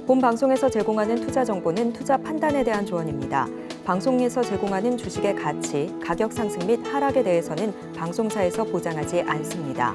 본 방송에서 제공하는 투자 정보는 투자 판단에 대한 조언입니다. 방송에서 제공하는 주식의 가치, 가격 상승 및 하락에 대해서는 방송사에서 보장하지 않습니다.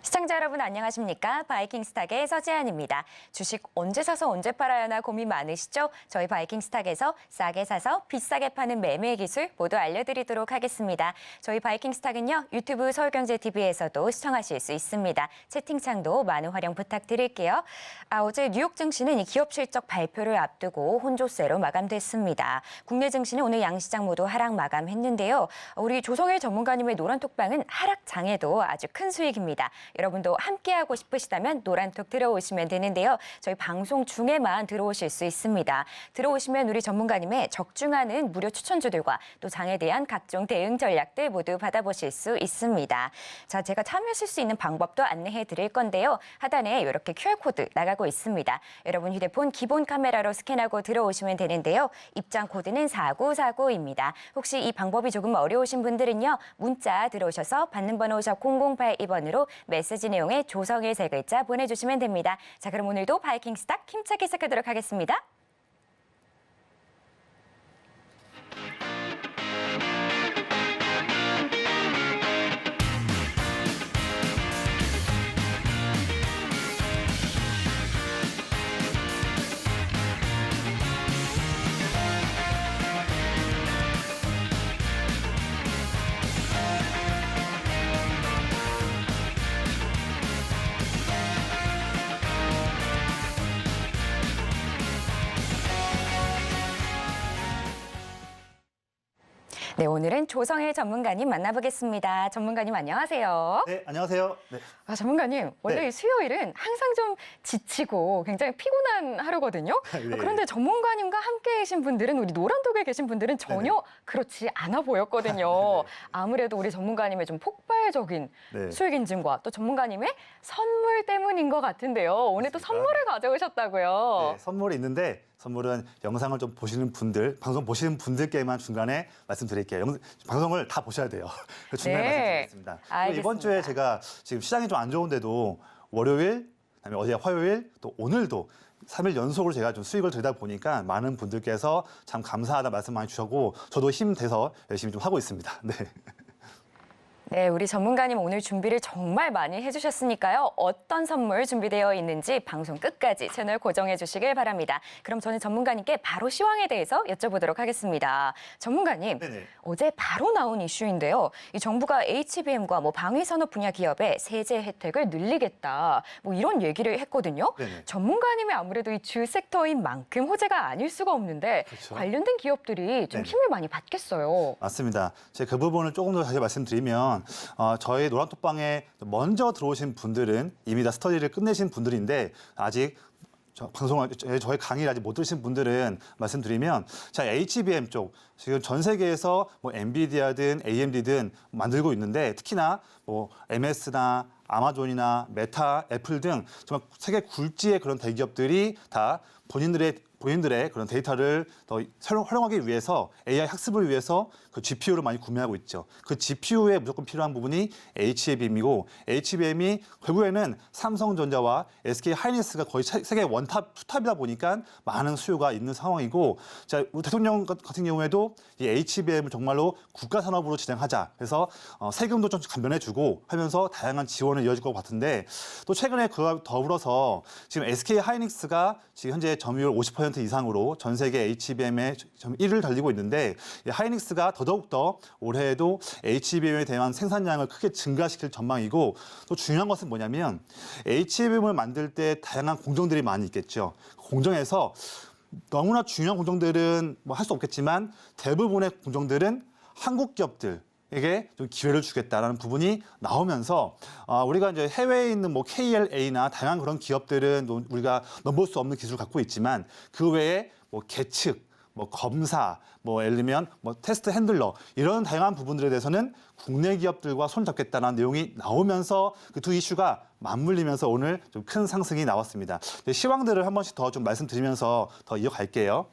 시청자 여러분 안녕하십니까? 바이킹스탁의 서지안입니다. 주식 언제 사서 언제 팔아야 하나 고민 많으시죠? 저희 바이킹스탁에서 싸게 사서 비싸게 파는 매매 기술 모두 알려드리도록 하겠습니다. 저희 바이킹스탁은요, 유튜브 서울경제TV에서도 시청하실 수 있습니다. 채팅창도 많은 활용 부탁드릴게요. 어제 뉴욕 증시는 이 기업 실적 발표를 앞두고 혼조세로 마감됐습니다. 국내 증시는 오늘 양시장 모두 하락 마감했는데요. 우리 조성일 전문가님의 노란톡방은 하락장에도 아주 큰 수익입니다. 여러분도 함께하고 싶으시다면 노란톡 들어오시면 되는데요. 저희 방송 중에만 들어오실 수 있습니다. 들어오시면 우리 전문가님의 적중하는 무료 추천주들과 또 장에 대한 각종 대응 전략들 모두 받아보실 수 있습니다. 자, 제가 참여하실 수 있는 방법도 안내해 드릴 건데요. 하단에 이렇게 QR코드 나가고 있습니다. 여러분 휴대폰 기본 카메라로 스캔하고 들어오시면 되는데요. 입장 코드는 4949입니다. 혹시 이 방법이 조금 어려우신 분들은요. 문자 들어오셔서 받는 번호 샵 0082번으로 메시지 내용에 조성일 세 글자 보내주시면 됩니다. 자, 그럼 오늘도 바이킹스탁 힘차게 시작하도록 하겠습니다. 네, 오늘은 조성일 전문가님 만나보겠습니다. 전문가님 안녕하세요. 네, 안녕하세요. 네. 전문가님, 원래 네. 수요일은 항상 좀 지치고 굉장히 피곤한 하루거든요. 네. 그런데 전문가님과 함께 계신 분들은, 우리 노란톡에 계신 분들은 전혀 네네. 그렇지 않아 보였거든요. 네네. 아무래도 우리 전문가님의 좀 폭발적인 네. 수익 인증과 또 전문가님의 선물 때문인 것 같은데요. 오늘 또 맞습니다. 선물을 가져오셨다고요. 네, 선물이 있는데 선물은 영상을 좀 보시는 분들, 방송 보시는 분들께만 중간에 말씀드릴게요. 방송을 다 보셔야 돼요. 중간에 네. 말씀드리겠습니다. 또 알겠습니다. 이번 주에 제가 지금 시장이 좀 안 좋은데도 월요일, 그다음에 어제 화요일, 또 오늘도 3일 연속으로 제가 좀 수익을 들다 보니까 많은 분들께서 참 감사하다 말씀 많이 주셨고 저도 힘 돼서 열심히 좀 하고 있습니다. 네. 네, 우리 전문가님 오늘 준비를 정말 많이 해주셨으니까요. 어떤 선물 준비되어 있는지 방송 끝까지 채널 고정해 주시길 바랍니다. 그럼 저는 전문가님께 바로 시황에 대해서 여쭤보도록 하겠습니다. 전문가님, 네네. 어제 바로 나온 이슈인데요. 이 정부가 HBM과 방위산업 분야 기업의 세제 혜택을 늘리겠다. 이런 얘기를 했거든요. 네네. 전문가님이 아무래도 이 주 섹터인 만큼 호재가 아닐 수가 없는데 그렇죠. 관련된 기업들이 좀 네네. 힘을 많이 받겠어요. 맞습니다. 제가 그 부분을 조금 더 다시 말씀드리면 저희 노란톡방에 먼저 들어오신 분들은 이미 다 스터디를 끝내신 분들인데 아직 저희 강의를 아직 못 들으신 분들은 말씀드리면 자 HBM 쪽 지금 전 세계에서 엔비디아든 AMD든 만들고 있는데 특히나 MS나 아마존이나 메타, 애플 등 정말 세계 굴지의 그런 대기업들이 다 본인들의 그런 데이터를 더 활용하기 위해서 AI 학습을 위해서 그 GPU를 많이 구매하고 있죠. 그 GPU에 무조건 필요한 부분이 HBM이고 HBM이 결국에는 삼성전자와 SK 하이닉스가 거의 세계 원탑, 투탑이다 보니까 많은 수요가 있는 상황이고 자, 우리 대통령 같은 경우에도 이 HBM을 정말로 국가 산업으로 진행하자. 그래서 세금도 좀 감면해주고 하면서 다양한 지원을 이어질 것 같은데 또 최근에 그와 더불어서 지금 SK 하이닉스가 지금 현재 점유율 50% 이상으로 전 세계 HBM의 1위를 달리고 있는데 이 하이닉스가 더더욱더 올해에도 HBM에 대한 생산량을 크게 증가시킬 전망이고 또 중요한 것은 뭐냐면 HBM을 만들 때 다양한 공정들이 많이 있겠죠. 공정에서 너무나 중요한 공정들은 할 수 없겠지만 대부분의 공정들은 한국 기업들 에게 좀 기회를 주겠다라는 부분이 나오면서 우리가 이제 해외에 있는 KLA나 다양한 그런 기업들은 우리가 넘볼 수 없는 기술을 갖고 있지만 그 외에 계측, 검사, 예를 들면 테스트 핸들러 이런 다양한 부분들에 대해서는 국내 기업들과 손을 잡겠다는 내용이 나오면서 그 두 이슈가 맞물리면서 오늘 좀 큰 상승이 나왔습니다. 시황들을 한 번씩 더 좀 말씀드리면서 더 이어갈게요.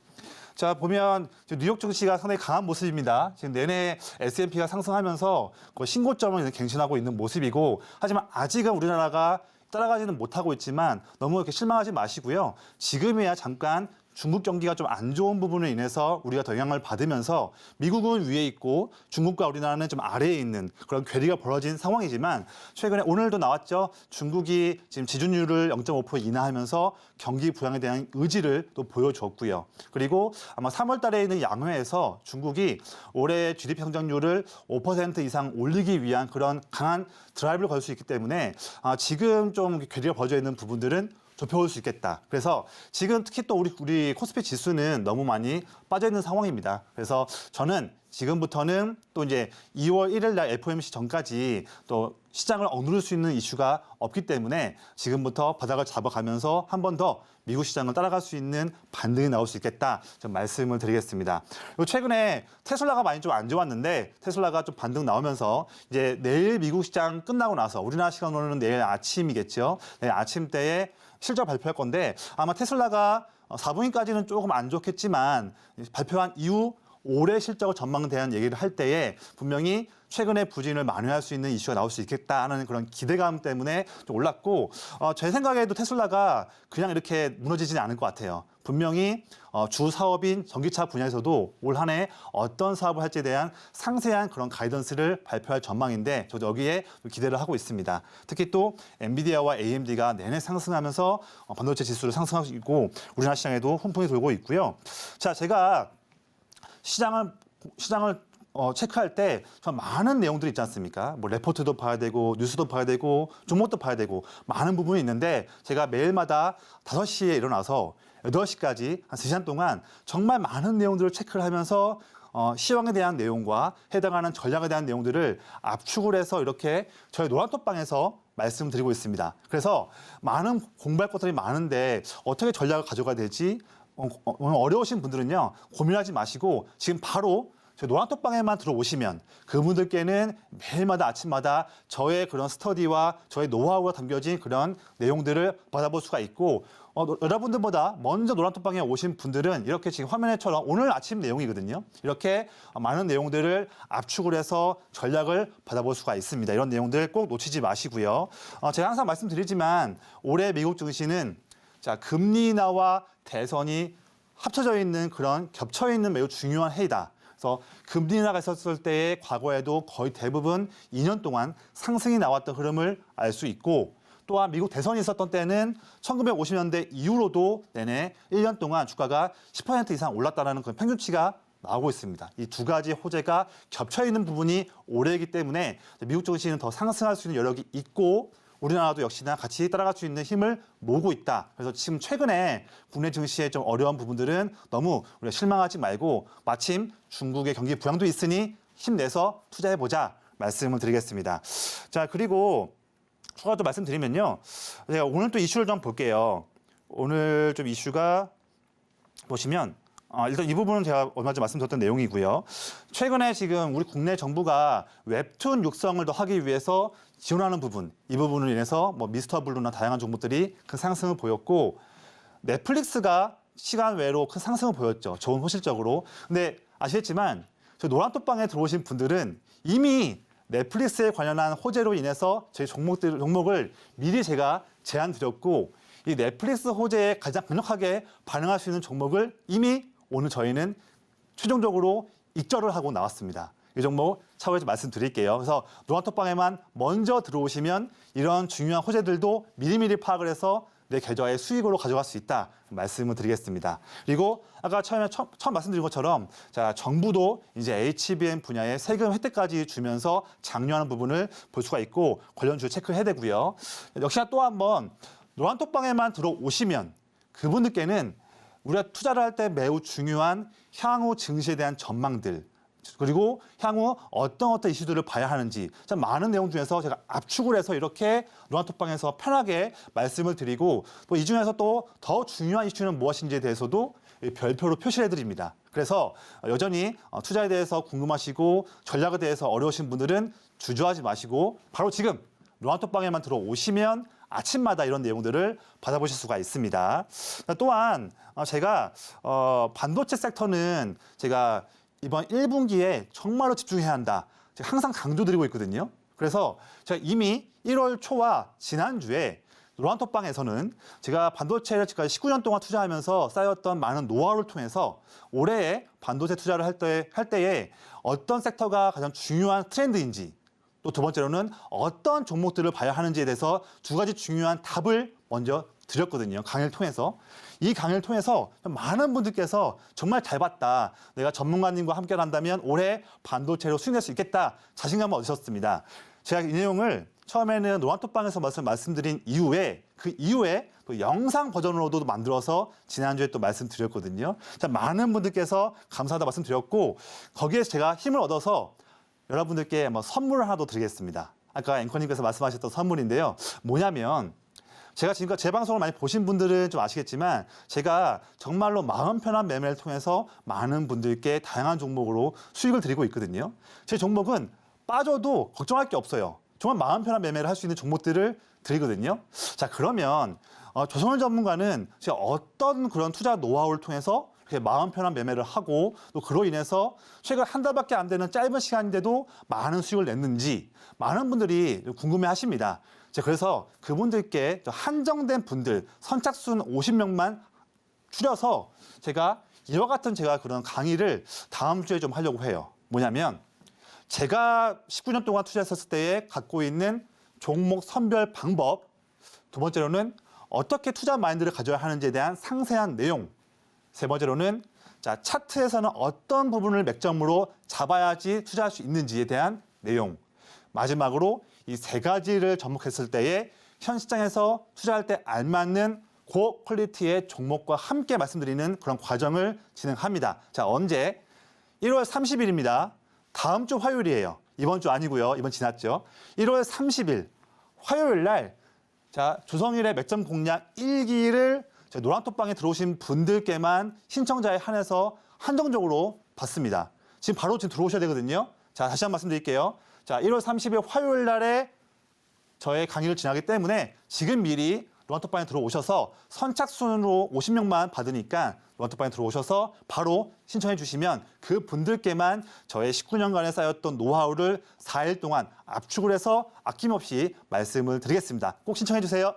자, 보면 뉴욕 증시가 상당히 강한 모습입니다. 지금 내내 S&P가 상승하면서 신고점을 갱신하고 있는 모습이고 하지만 아직은 우리나라가 따라가지는 못하고 있지만 너무 이렇게 실망하지 마시고요. 지금이야 잠깐 중국 경기가 좀 안 좋은 부분으로 인해서 우리가 더 영향을 받으면서 미국은 위에 있고 중국과 우리나라는 좀 아래에 있는 그런 괴리가 벌어진 상황이지만 최근에 오늘도 나왔죠. 중국이 지금 지준율을 0.5% 인하하면서 경기 부양에 대한 의지를 또 보여줬고요. 그리고 아마 3월 달에 있는 양회에서 중국이 올해 GDP 성장률을 5% 이상 올리기 위한 그런 강한 드라이브를 걸 수 있기 때문에 지금 좀 괴리가 벌어져 있는 부분들은 좁혀올 수 있겠다. 그래서 지금 특히 또 우리 코스피 지수는 너무 많이 빠져 있는 상황입니다. 그래서 저는 지금부터는 또 이제 2월 1일 날 FOMC 전까지 또 시장을 억누를 수 있는 이슈가 없기 때문에 지금부터 바닥을 잡아가면서 한 번 더 미국 시장을 따라갈 수 있는 반등이 나올 수 있겠다. 좀 말씀을 드리겠습니다. 그리고 최근에 테슬라가 많이 좀 안 좋았는데 테슬라가 좀 반등 나오면서 이제 내일 미국 시장 끝나고 나서 우리나라 시간으로는 내일 아침이겠죠. 내일 아침 때에 실적 발표할 건데 아마 테슬라가 4분기까지는 조금 안 좋겠지만 발표한 이후 올해 실적을 전망에 대한 얘기를 할 때에 분명히 최근의 부진을 만회할 수 있는 이슈가 나올 수 있겠다는 그런 기대감 때문에 좀 올랐고 제 생각에도 테슬라가 그냥 이렇게 무너지지는 않을 것 같아요. 분명히 주 사업인 전기차 분야에서도 올 한 해 어떤 사업을 할지에 대한 상세한 그런 가이던스를 발표할 전망인데 저도 여기에 기대를 하고 있습니다. 특히 또 엔비디아와 AMD가 내내 상승하면서 반도체 지수를 상승하고 있고 우리나라 시장에도 훈풍이 돌고 있고요. 자, 제가 시장을 체크할 때 참 많은 내용들이 있지 않습니까? 레포트도 봐야 되고 뉴스도 봐야 되고 종목도 봐야 되고 많은 부분이 있는데 제가 매일마다 5시에 일어나서 8시까지 한 3시간 동안 정말 많은 내용들을 체크를 하면서 시황에 대한 내용과 해당하는 전략에 대한 내용들을 압축을 해서 이렇게 저희 노란톡방에서 말씀드리고 있습니다. 그래서 많은 공부할 것들이 많은데 어떻게 전략을 가져가야 되지? 어려우신 분들은요, 고민하지 마시고 지금 바로 저희 노란톡방에만 들어오시면 그분들께는 매일마다 아침마다 저의 그런 스터디와 저의 노하우가 담겨진 그런 내용들을 받아볼 수가 있고 여러분들보다 먼저 노란톡방에 오신 분들은 이렇게 지금 화면에처럼 오늘 아침 내용이거든요. 이렇게 많은 내용들을 압축을 해서 전략을 받아볼 수가 있습니다. 이런 내용들 꼭 놓치지 마시고요. 제가 항상 말씀드리지만 올해 미국 증시는 금리 인하와 대선이 합쳐져 있는 그런 겹쳐 있는 매우 중요한 해이다. 그래서 금리 인하가 있었을 때의 과거에도 거의 대부분 2년 동안 상승이 나왔던 흐름을 알 수 있고 또한 미국 대선이 있었던 때는 1950년대 이후로도 내내 1년 동안 주가가 10% 이상 올랐다는 그런 평균치가 나오고 있습니다. 이 두 가지 호재가 겹쳐 있는 부분이 오래이기 때문에 미국 증시는 더 상승할 수 있는 여력이 있고 우리나라도 역시나 같이 따라갈 수 있는 힘을 모으고 있다. 그래서 지금 최근에 국내 증시의 좀 어려운 부분들은 너무 우리가 실망하지 말고 마침 중국의 경기 부양도 있으니 힘내서 투자해보자 말씀을 드리겠습니다. 자, 그리고 추가로 또 말씀드리면요. 제가 오늘 또 이슈를 좀 볼게요. 오늘 좀 이슈가 보시면 일단 이 부분은 제가 얼마 전에 말씀드렸던 내용이고요. 최근에 지금 우리 국내 정부가 웹툰 육성을 더 하기 위해서 지원하는 부분, 이 부분으로 인해서 뭐 미스터 블루나 다양한 종목들이 큰 상승을 보였고 넷플릭스가 시간 외로 큰 상승을 보였죠. 좋은 호실적으로. 근데 아시겠지만 저 노란톡방에 들어오신 분들은 이미 넷플릭스에 관련한 호재로 인해서 저희 종목을 미리 제가 제안 드렸고 이 넷플릭스 호재에 가장 강력하게 반응할 수 있는 종목을 이미 오늘 저희는 최종적으로 익절을 하고 나왔습니다. 이 종목 차후에 좀 말씀드릴게요. 그래서 노란톡방에만 먼저 들어오시면 이런 중요한 호재들도 미리미리 파악을 해서 내 계좌의 수익으로 가져갈 수 있다 말씀을 드리겠습니다. 그리고 아까 처음 말씀드린 것처럼 자, 정부도 이제 HBM 분야에 세금 혜택까지 주면서 장려하는 부분을 볼 수가 있고 관련주 체크해야 되고요. 역시나 또 한번 노란톡방에만 들어오시면 그분들께는 우리가 투자를 할 때 매우 중요한 향후 증시에 대한 전망들 그리고 향후 어떤 이슈들을 봐야 하는지 참 많은 내용 중에서 제가 압축을 해서 이렇게 노란톡방에서 편하게 말씀을 드리고 또 이 중에서 또 더 중요한 이슈는 무엇인지에 대해서도 별표로 표시를 해드립니다. 그래서 여전히 투자에 대해서 궁금하시고 전략에 대해서 어려우신 분들은 주저하지 마시고 바로 지금 노란톡방에만 들어오시면 아침마다 이런 내용들을 받아보실 수가 있습니다. 또한 제가 반도체 섹터는 제가 이번 1분기에 정말로 집중해야 한다. 제가 항상 강조드리고 있거든요. 그래서 제가 이미 1월 초와 지난주에 노란톡방에서는 제가 반도체를 지금까지 19년 동안 투자하면서 쌓였던 많은 노하우를 통해서 올해에 반도체 투자를 할 때에 어떤 섹터가 가장 중요한 트렌드인지 또 두 번째로는 어떤 종목들을 봐야 하는지에 대해서 두 가지 중요한 답을 먼저 드렸거든요. 강의를 통해서. 이 강의를 통해서 많은 분들께서 정말 잘 봤다. 내가 전문가님과 함께 한다면 올해 반도체로 수익낼 수 있겠다. 자신감을 얻으셨습니다. 제가 이 내용을 처음에는 노란톡방에서 말씀드린 이후에 그 이후에 또 영상 버전으로도 만들어서 지난주에 또 말씀드렸거든요. 자, 많은 분들께서 감사하다 말씀드렸고 거기에 제가 힘을 얻어서 여러분들께 선물을 하나 더 드리겠습니다. 아까 앵커님께서 말씀하셨던 선물인데요. 뭐냐면 제가 지금까지 제 방송을 많이 보신 분들은 좀 아시겠지만 제가 정말로 마음 편한 매매를 통해서 많은 분들께 다양한 종목으로 수익을 드리고 있거든요. 제 종목은 빠져도 걱정할 게 없어요. 정말 마음 편한 매매를 할 수 있는 종목들을 드리거든요. 자, 그러면 조선월 전문가는 제가 어떤 그런 투자 노하우를 통해서 이렇게 마음 편한 매매를 하고 또 그로 인해서 최근 한 달밖에 안 되는 짧은 시간인데도 많은 수익을 냈는지 많은 분들이 궁금해하십니다. 그래서 그분들께 한정된 분들 선착순 50명만 줄여서 제가 이와 같은 그런 강의를 다음 주에 좀 하려고 해요. 뭐냐면 제가 19년 동안 투자했었을 때에 갖고 있는 종목 선별 방법, 두 번째로는 어떻게 투자 마인드를 가져야 하는지에 대한 상세한 내용, 세 번째로는 차트에서는 어떤 부분을 맥점으로 잡아야지 투자할 수 있는지에 대한 내용, 마지막으로 이 세 가지를 접목했을 때에 현 시장에서 투자할 때 알맞는 고퀄리티의 종목과 함께 말씀드리는 그런 과정을 진행합니다. 자, 언제? 1월 30일입니다. 다음 주 화요일이에요. 이번 주 아니고요. 이번 지났죠. 1월 30일 화요일 날 조성일의 맥점 공략 1기를 노란톡방에 들어오신 분들께만 신청자에 한해서 한정적으로 받습니다. 지금 바로 들어오셔야 되거든요. 자, 다시 한 번 말씀드릴게요. 자, 1월 30일 화요일 날에 저의 강의를 진행하기 때문에 지금 미리 노란톡방에 들어오셔서 선착순으로 50명만 받으니까 노란톡방에 들어오셔서 바로 신청해 주시면 그 분들께만 저의 19년간에 쌓였던 노하우를 4일 동안 압축을 해서 아낌없이 말씀을 드리겠습니다. 꼭 신청해 주세요.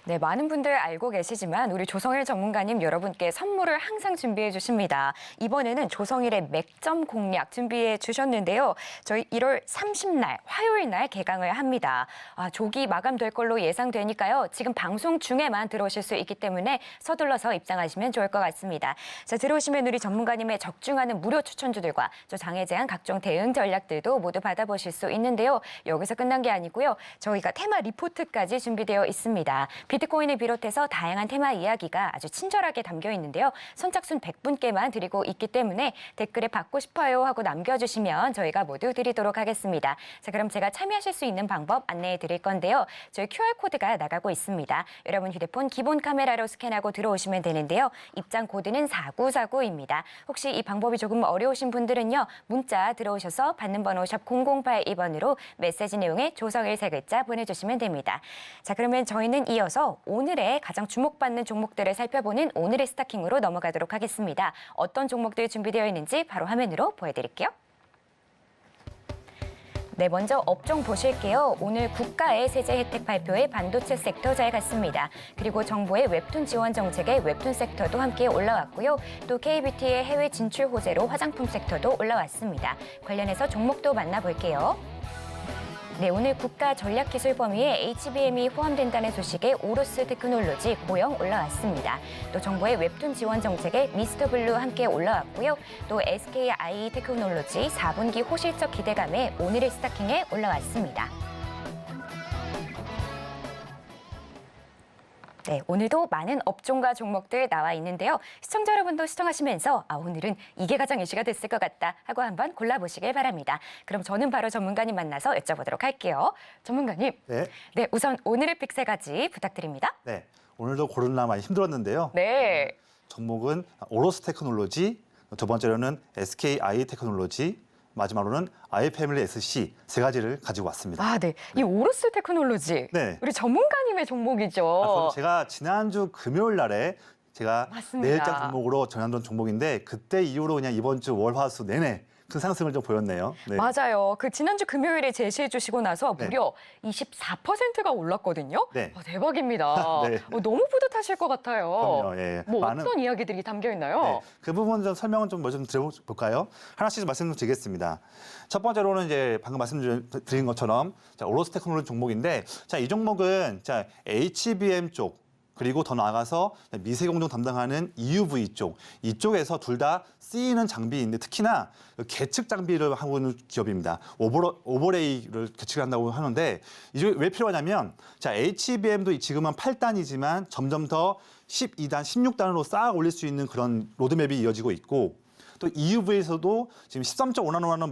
네, 많은 분들 알고 계시지만 우리 조성일 전문가님 여러분께 선물을 항상 준비해 주십니다. 이번에는 조성일의 맥점 공략 준비해 주셨는데요. 저희 1월 30날 화요일 날 개강을 합니다. 조기 마감될 걸로 예상되니까요. 지금 방송 중에만 들어오실 수 있기 때문에 서둘러서 입장하시면 좋을 것 같습니다. 자, 들어오시면 우리 전문가님의 적중하는 무료 추천주들과 저 장애 제한 각종 대응 전략들도 모두 받아보실 수 있는데요. 여기서 끝난 게 아니고요. 저희가 테마 리포트까지 준비되어 있습니다. 비트코인을 비롯해서 다양한 테마 이야기가 아주 친절하게 담겨 있는데요. 선착순 100분께만 드리고 있기 때문에 댓글에 받고 싶어요 하고 남겨주시면 저희가 모두 드리도록 하겠습니다. 자, 그럼 제가 참여하실 수 있는 방법 안내해 드릴 건데요. 저희 QR코드가 나가고 있습니다. 여러분 휴대폰 기본 카메라로 스캔하고 들어오시면 되는데요. 입장 코드는 4949입니다. 혹시 이 방법이 조금 어려우신 분들은요. 문자 들어오셔서 받는 번호 샵 0082번으로 메시지 내용에 조성일 세 글자 보내주시면 됩니다. 자, 그러면 저희는 이어서 오늘의 가장 주목받는 종목들을 살펴보는 오늘의 스타킹으로 넘어가도록 하겠습니다. 어떤 종목들이 준비되어 있는지 바로 화면으로 보여드릴게요. 네, 먼저 업종 보실게요. 오늘 국가의 세제 혜택 발표에 반도체 섹터 잘 갔습니다. 그리고 정부의 웹툰 지원 정책에 웹툰 섹터도 함께 올라왔고요. 또 KBT의 해외 진출 호재로 화장품 섹터도 올라왔습니다. 관련해서 종목도 만나볼게요. 네, 오늘 국가 전략기술 범위에 HBM이 포함된다는 소식에 오로스 테크놀로지 고영 올라왔습니다. 또 정부의 웹툰 지원 정책에 미스터블루 함께 올라왔고요. 또 SKI 테크놀로지 4분기 호실적 기대감에 오늘의 스타킹에 올라왔습니다. 네, 오늘도 많은 업종과 종목들 나와 있는데요. 시청자 여러분도 시청하시면서 오늘은 이게 가장 이슈가 됐을 것 같다 하고 한번 골라보시길 바랍니다. 그럼 저는 바로 전문가님 만나서 여쭤보도록 할게요. 전문가님, 네, 우선 오늘의 픽 세 가지 부탁드립니다. 네, 오늘도 고르느라 많이 힘들었는데요. 네. 종목은 오로스 테크놀로지, 두 번째로는 SKI 테크놀로지, 마지막으로는 아이패밀리 SC 세 가지를 가지고 왔습니다. 네. 이 오로스 테크놀로지, 네. 우리 전문가님의 종목이죠. 그럼 제가 지난주 금요일 날에 제가 맞습니다. 내일장 종목으로 정해둔 종목인데 그때 이후로 그냥 이번 주 월, 화, 수 내내 큰 상승을 좀 보였네요. 네. 맞아요. 그 지난주 금요일에 제시해 주시고 나서 무려 24%가 올랐거든요. 네. 대박입니다. 네. 너무 뿌듯하실 것 같아요. 그럼요, 예. 어떤 이야기들이 담겨 있나요? 네, 그 부분 좀 설명을 좀 드려볼까요? 하나씩 좀 말씀드리겠습니다. 첫 번째로는 이제 방금 말씀드린 것처럼 오로스 테크놀로지 종목인데, 이 종목은 HBM 쪽, 그리고 더 나아가서 미세공정 담당하는 EUV 쪽, 이쪽에서 둘 다 쓰이는 장비인데 특히나 계측 장비를 하고 있는 기업입니다. 오버레이를 계측을 한다고 하는데 이게 왜 필요하냐면 HBM도 지금은 8단이지만 점점 더 12단, 16단으로 쌓아 올릴 수 있는 그런 로드맵이 이어지고 있고 또 EUV에서도 지금 13.5나노라는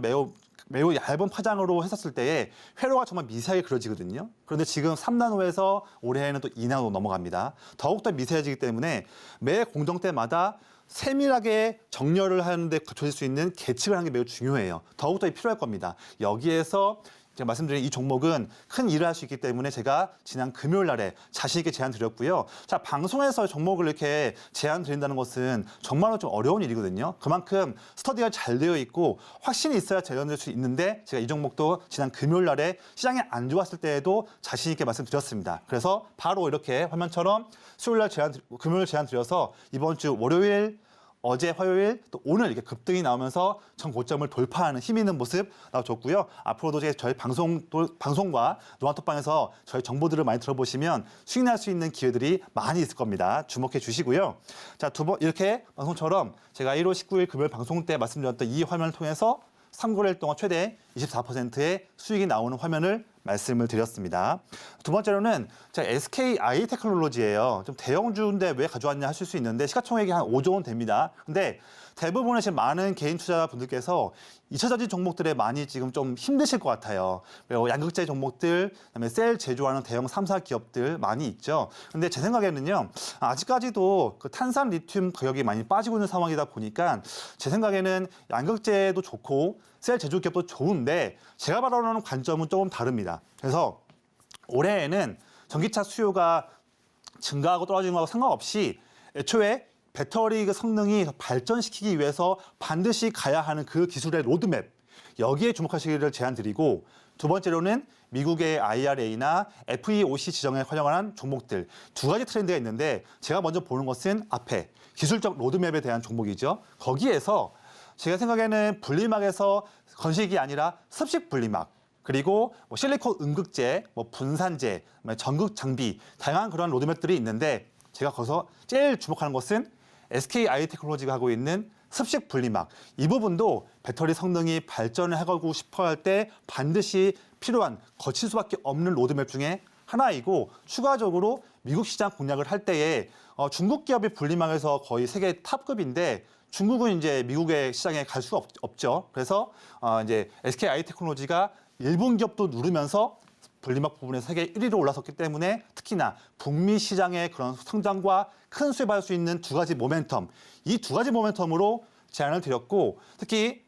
매우 얇은 파장으로 했었을 때에 회로가 정말 미세하게 그려지거든요. 그런데 지금 3나노에서 올해에는 또 2나노 넘어갑니다. 더욱더 미세해지기 때문에 매 공정 때마다 세밀하게 정렬을 하는데 갖춰질 수 있는 계측을 하는 게 매우 중요해요. 더욱더 필요할 겁니다. 여기에서 제가 말씀드린 이 종목은 큰 일을 할 수 있기 때문에 제가 지난 금요일 날에 자신 있게 제안 드렸고요. 방송에서 종목을 이렇게 제안 드린다는 것은 정말로 좀 어려운 일이거든요. 그만큼 스터디가 잘 되어 있고 확신이 있어야 제안될 수 있는데 제가 이 종목도 지난 금요일 날에 시장이 안 좋았을 때에도 자신 있게 말씀드렸습니다. 그래서 바로 이렇게 화면처럼 수요일 날 금요일 제안 드려서 이번 주 월요일, 어제 화요일 또 오늘 이렇게 급등이 나오면서 전 고점을 돌파하는 힘 있는 모습 나와줬고요. 앞으로도 저희 방송과 노안톡방에서 저희 정보들을 많이 들어보시면 수익 날 수 있는 기회들이 많이 있을 겁니다. 주목해 주시고요. 이렇게 방송처럼 제가 1월 19일 금요일 방송 때 말씀드렸던 이 화면을 통해서 3개월 동안 최대 24%의 수익이 나오는 화면을 말씀을 드렸습니다. 두 번째로는 SKI 테크놀로지예요. 좀 대형주인데 왜 가져왔냐 하실 수 있는데 시가총액이 한 5조 원 됩니다. 근데 대부분의 지금 많은 개인 투자분들께서 2차전지 종목들에 많이 지금 좀 힘드실 것 같아요. 그리고 양극재 종목들, 그다음에 셀 제조하는 대형 3사 기업들 많이 있죠. 근데 제 생각에는요, 아직까지도 그 탄산 리튬 가격이 많이 빠지고 있는 상황이다 보니까 제 생각에는 양극재도 좋고 셀 제조 기업도 좋은데 제가 바라보는 관점은 조금 다릅니다. 그래서 올해에는 전기차 수요가 증가하고 떨어지는 거하고 상관없이 애초에 배터리 그 성능이 더 발전시키기 위해서 반드시 가야 하는 그 기술의 로드맵, 여기에 주목하시기를 제안드리고 두 번째로는 미국의 IRA나 FEOC 지정에 활용하는 종목들 두 가지 트렌드가 있는데 제가 먼저 보는 것은 앞에 기술적 로드맵에 대한 종목이죠. 거기에서 제가 생각에는 분리막에서 건식이 아니라 습식 분리막 그리고 뭐 실리콘 음극재, 뭐 분산재, 전극 장비 다양한 그런 로드맵들이 있는데 제가 거기서 제일 주목하는 것은 SK 아이테크놀로지가 하고 있는 습식 분리막 이 부분도 배터리 성능이 발전을 해가고 싶어 할 때 반드시 필요한 거칠 수밖에 없는 로드맵 중에 하나이고 추가적으로 미국 시장 공략을 할 때에 중국 기업이 분리막에서 거의 세계 탑급인데 중국은 이제 미국의 시장에 갈 수가 없죠. 그래서 이제 SK 아이테크놀로지가 일본 기업도 누르면서 분리막 부분에 세계 1위로 올라섰기 때문에 특히나 북미 시장의 그런 성장과 큰 수혜받을 수 있는 두 가지 모멘텀, 이 두 가지 모멘텀으로 제안을 드렸고 특히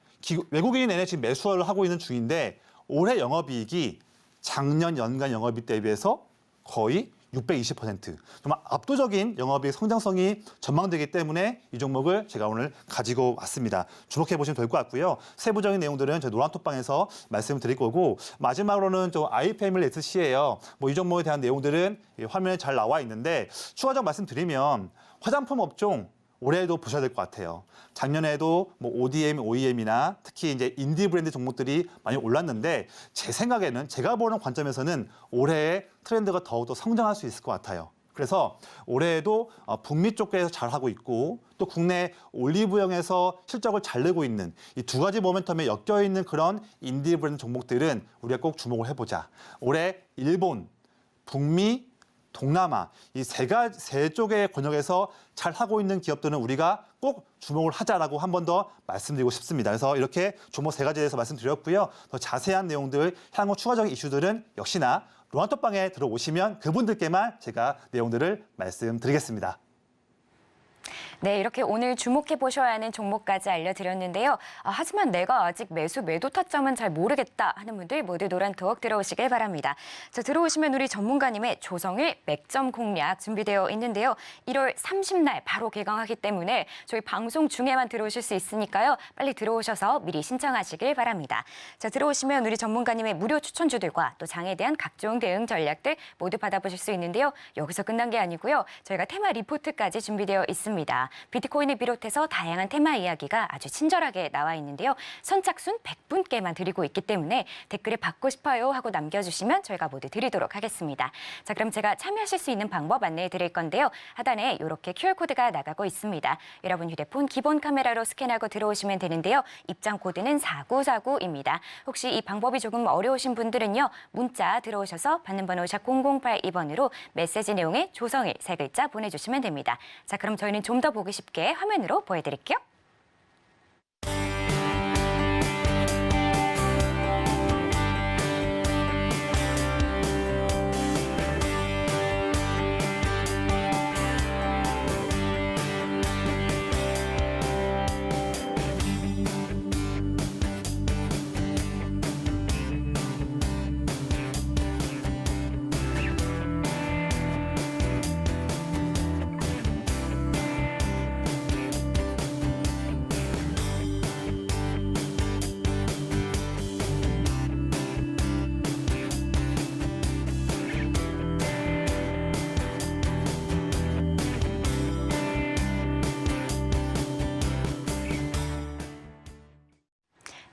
외국인이 내내 지금 매수를 하고 있는 중인데 올해 영업이익이 작년 연간 영업이익 대비해서 거의 620% 정말 압도적인 영업이익 성장성이 전망되기 때문에 이 종목을 제가 오늘 가지고 왔습니다. 주목해 보시면 될 것 같고요. 세부적인 내용들은 저희 노란톡방에서 말씀드릴 거고 마지막으로는 좀 아이패밀리SC예요. 뭐 이 종목에 대한 내용들은 화면에 잘 나와 있는데 추가적으로 말씀드리면 화장품 업종 올해도 보셔야 될 것 같아요. 작년에도 뭐 ODM, OEM이나 특히 이제 인디 브랜드 종목들이 많이 올랐는데 제 생각에는 제가 보는 관점에서는 올해의 트렌드가 더욱더 성장할 수 있을 것 같아요. 그래서 올해에도 북미 쪽에서 잘하고 있고 또 국내 올리브영에서 실적을 잘 내고 있는 이 두 가지 모멘텀에 엮여 있는 그런 인디 브랜드 종목들은 우리가 꼭 주목을 해보자. 올해 일본, 북미, 동남아 이 세 쪽의 권역에서 잘 하고 있는 기업들은 우리가 꼭 주목을 하자라고 한 번 더 말씀드리고 싶습니다. 그래서 이렇게 종목 세 가지에 대해서 말씀드렸고요. 더 자세한 내용들, 향후 추가적인 이슈들은 역시나 로한톡방에 들어오시면 그분들께만 제가 내용들을 말씀드리겠습니다. 네, 이렇게 오늘 주목해 보셔야 하는 종목까지 알려드렸는데요. 하지만 내가 아직 매도 타점은 잘 모르겠다 하는 분들 모두 노란톡 들어오시길 바랍니다. 자, 들어오시면 우리 전문가님의 조성일 맥점 공략 준비되어 있는데요. 1월 30날 바로 개강하기 때문에 저희 방송 중에만 들어오실 수 있으니까요. 빨리 들어오셔서 미리 신청하시길 바랍니다. 자, 들어오시면 우리 전문가님의 무료 추천주들과 또 장에 대한 각종 대응 전략들 모두 받아보실 수 있는데요. 여기서 끝난 게 아니고요. 저희가 테마 리포트까지 준비되어 있습니다. 비트코인을 비롯해서 다양한 테마 이야기가 아주 친절하게 나와 있는데요. 선착순 100분께만 드리고 있기 때문에 댓글에 받고 싶어요 하고 남겨주시면 저희가 모두 드리도록 하겠습니다. 자, 그럼 제가 참여하실 수 있는 방법 안내해 드릴 건데요. 하단에 이렇게 QR코드가 나가고 있습니다. 여러분 휴대폰 기본 카메라로 스캔하고 들어오시면 되는데요. 입장 코드는 4949입니다. 혹시 이 방법이 조금 어려우신 분들은요. 문자 들어오셔서 받는 번호 샵 0082번으로 메시지 내용에 조성일 세 글자 보내주시면 됩니다. 자, 그럼 저희는 좀 더 보기 쉽게 화면으로 보여드릴게요.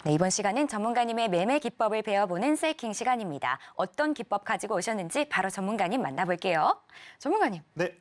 네, 이번 시간은 전문가님의 매매 기법을 배워보는 셀킹 시간입니다. 어떤 기법 가지고 오셨는지 바로 전문가님 만나볼게요. 전문가님. 네.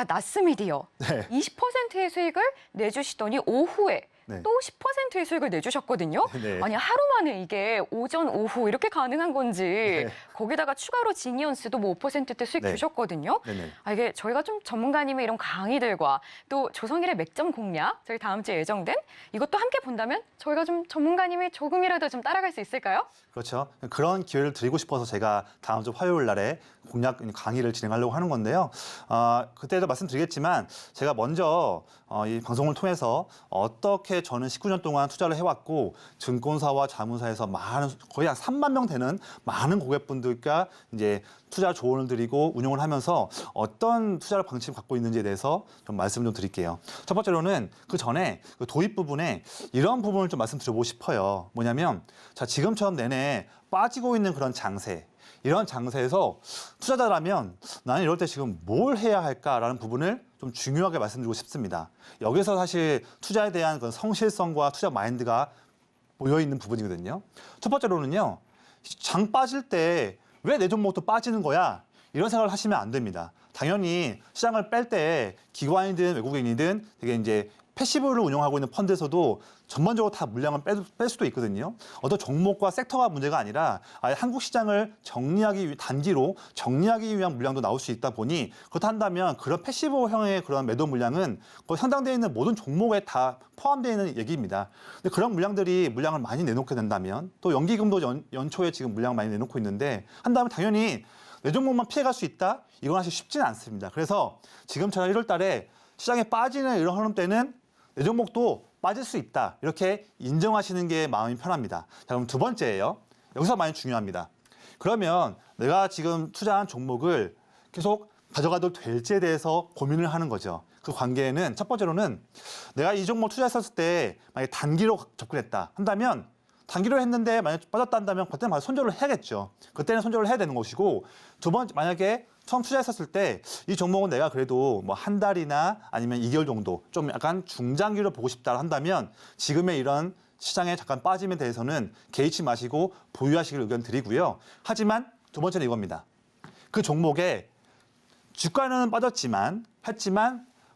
나스미디어. 네. 20%의 수익을 내주시더니 오후에 네. 또 10%의 수익을 내주셨거든요. 네. 아니, 하루 만에 이게 오전, 오후 이렇게 가능한 건지 네. 거기다가 추가로 지니언스도 뭐 5%대 수익 네. 주셨거든요. 네네. 이게 저희가 좀 전문가님의 이런 강의들과 또 조성일의 맥점 공략, 저희 다음 주에 예정된 이것도 함께 본다면 저희가 좀 전문가님이 조금이라도 좀 따라갈 수 있을까요? 그렇죠. 그런 기회를 드리고 싶어서 제가 다음 주 화요일 날에 공략 강의를 진행하려고 하는 건데요. 그때도 말씀드리겠지만 제가 먼저 이 방송을 통해서 어떻게 투자에 저는 19년 동안 투자를 해왔고 증권사와 자문사에서 거의 한 3만 명 되는 많은 고객분들과 이제 투자 조언을 드리고 운용을 하면서 어떤 투자 방침을 갖고 있는지에 대해서 좀 말씀 좀 드릴게요. 첫 번째로는 그 전에 그 도입 부분에 이런 부분을 좀 말씀드리고 싶어요. 뭐냐면 자, 지금처럼 내내 빠지고 있는 그런 장세, 이런 장세에서 투자자라면 나는 이럴 때 지금 뭘 해야 할까라는 부분을 좀 중요하게 말씀드리고 싶습니다. 여기서 사실 투자에 대한 그런 성실성과 투자 마인드가 모여있는 부분이거든요. 첫 번째로는요, 장 빠질 때 왜 내 종목도 빠지는 거야? 이런 생각을 하시면 안 됩니다. 당연히 시장을 뺄 때 기관이든 외국인이든 되게 이제 패시브를 운영하고 있는 펀드에서도 전반적으로 다 물량을 뺄 수도 있거든요. 어떤 종목과 섹터가 문제가 아니라 아예 한국 시장을 단기로 정리하기 위한 물량도 나올 수 있다 보니 그렇다 한다면 그런 패시브형의 그런 매도 물량은 거의 상당되어 있는 모든 종목에 다 포함되어 있는 얘기입니다. 근데 그런 물량을 많이 내놓게 된다면 또 연기금도 연초에 지금 물량 많이 내놓고 있는데 한다면 당연히 내 종목만 피해갈 수 있다? 이건 사실 쉽지는 않습니다. 그래서 지금처럼 1월 달에 시장에 빠지는 이런 흐름 때는 내 종목도 빠질 수 있다. 이렇게 인정하시는 게 마음이 편합니다. 자, 그럼 두 번째예요. 여기서 많이 중요합니다. 그러면 내가 지금 투자한 종목을 계속 가져가도 될지에 대해서 고민을 하는 거죠. 그 관계에는 첫 번째로는 내가 이 종목 투자했었을 때 만약에 단기로 접근했다 한다면 단기로 했는데 만약에 빠졌다 한다면 그때는 바로 손절을 해야겠죠. 그때는 손절을 해야 되는 것이고 두 번째 만약에 처음 투자했었을 때 이 종목은 내가 그래도 뭐 한 달이나 아니면 2개월 정도 좀 약간 중장기로 보고 싶다 한다면 지금의 이런 시장에 잠깐 빠짐에 대해서는 개의치 마시고 보유하시길 의견 드리고요. 하지만 두 번째는 이겁니다. 그 종목의 주가는 빠졌지만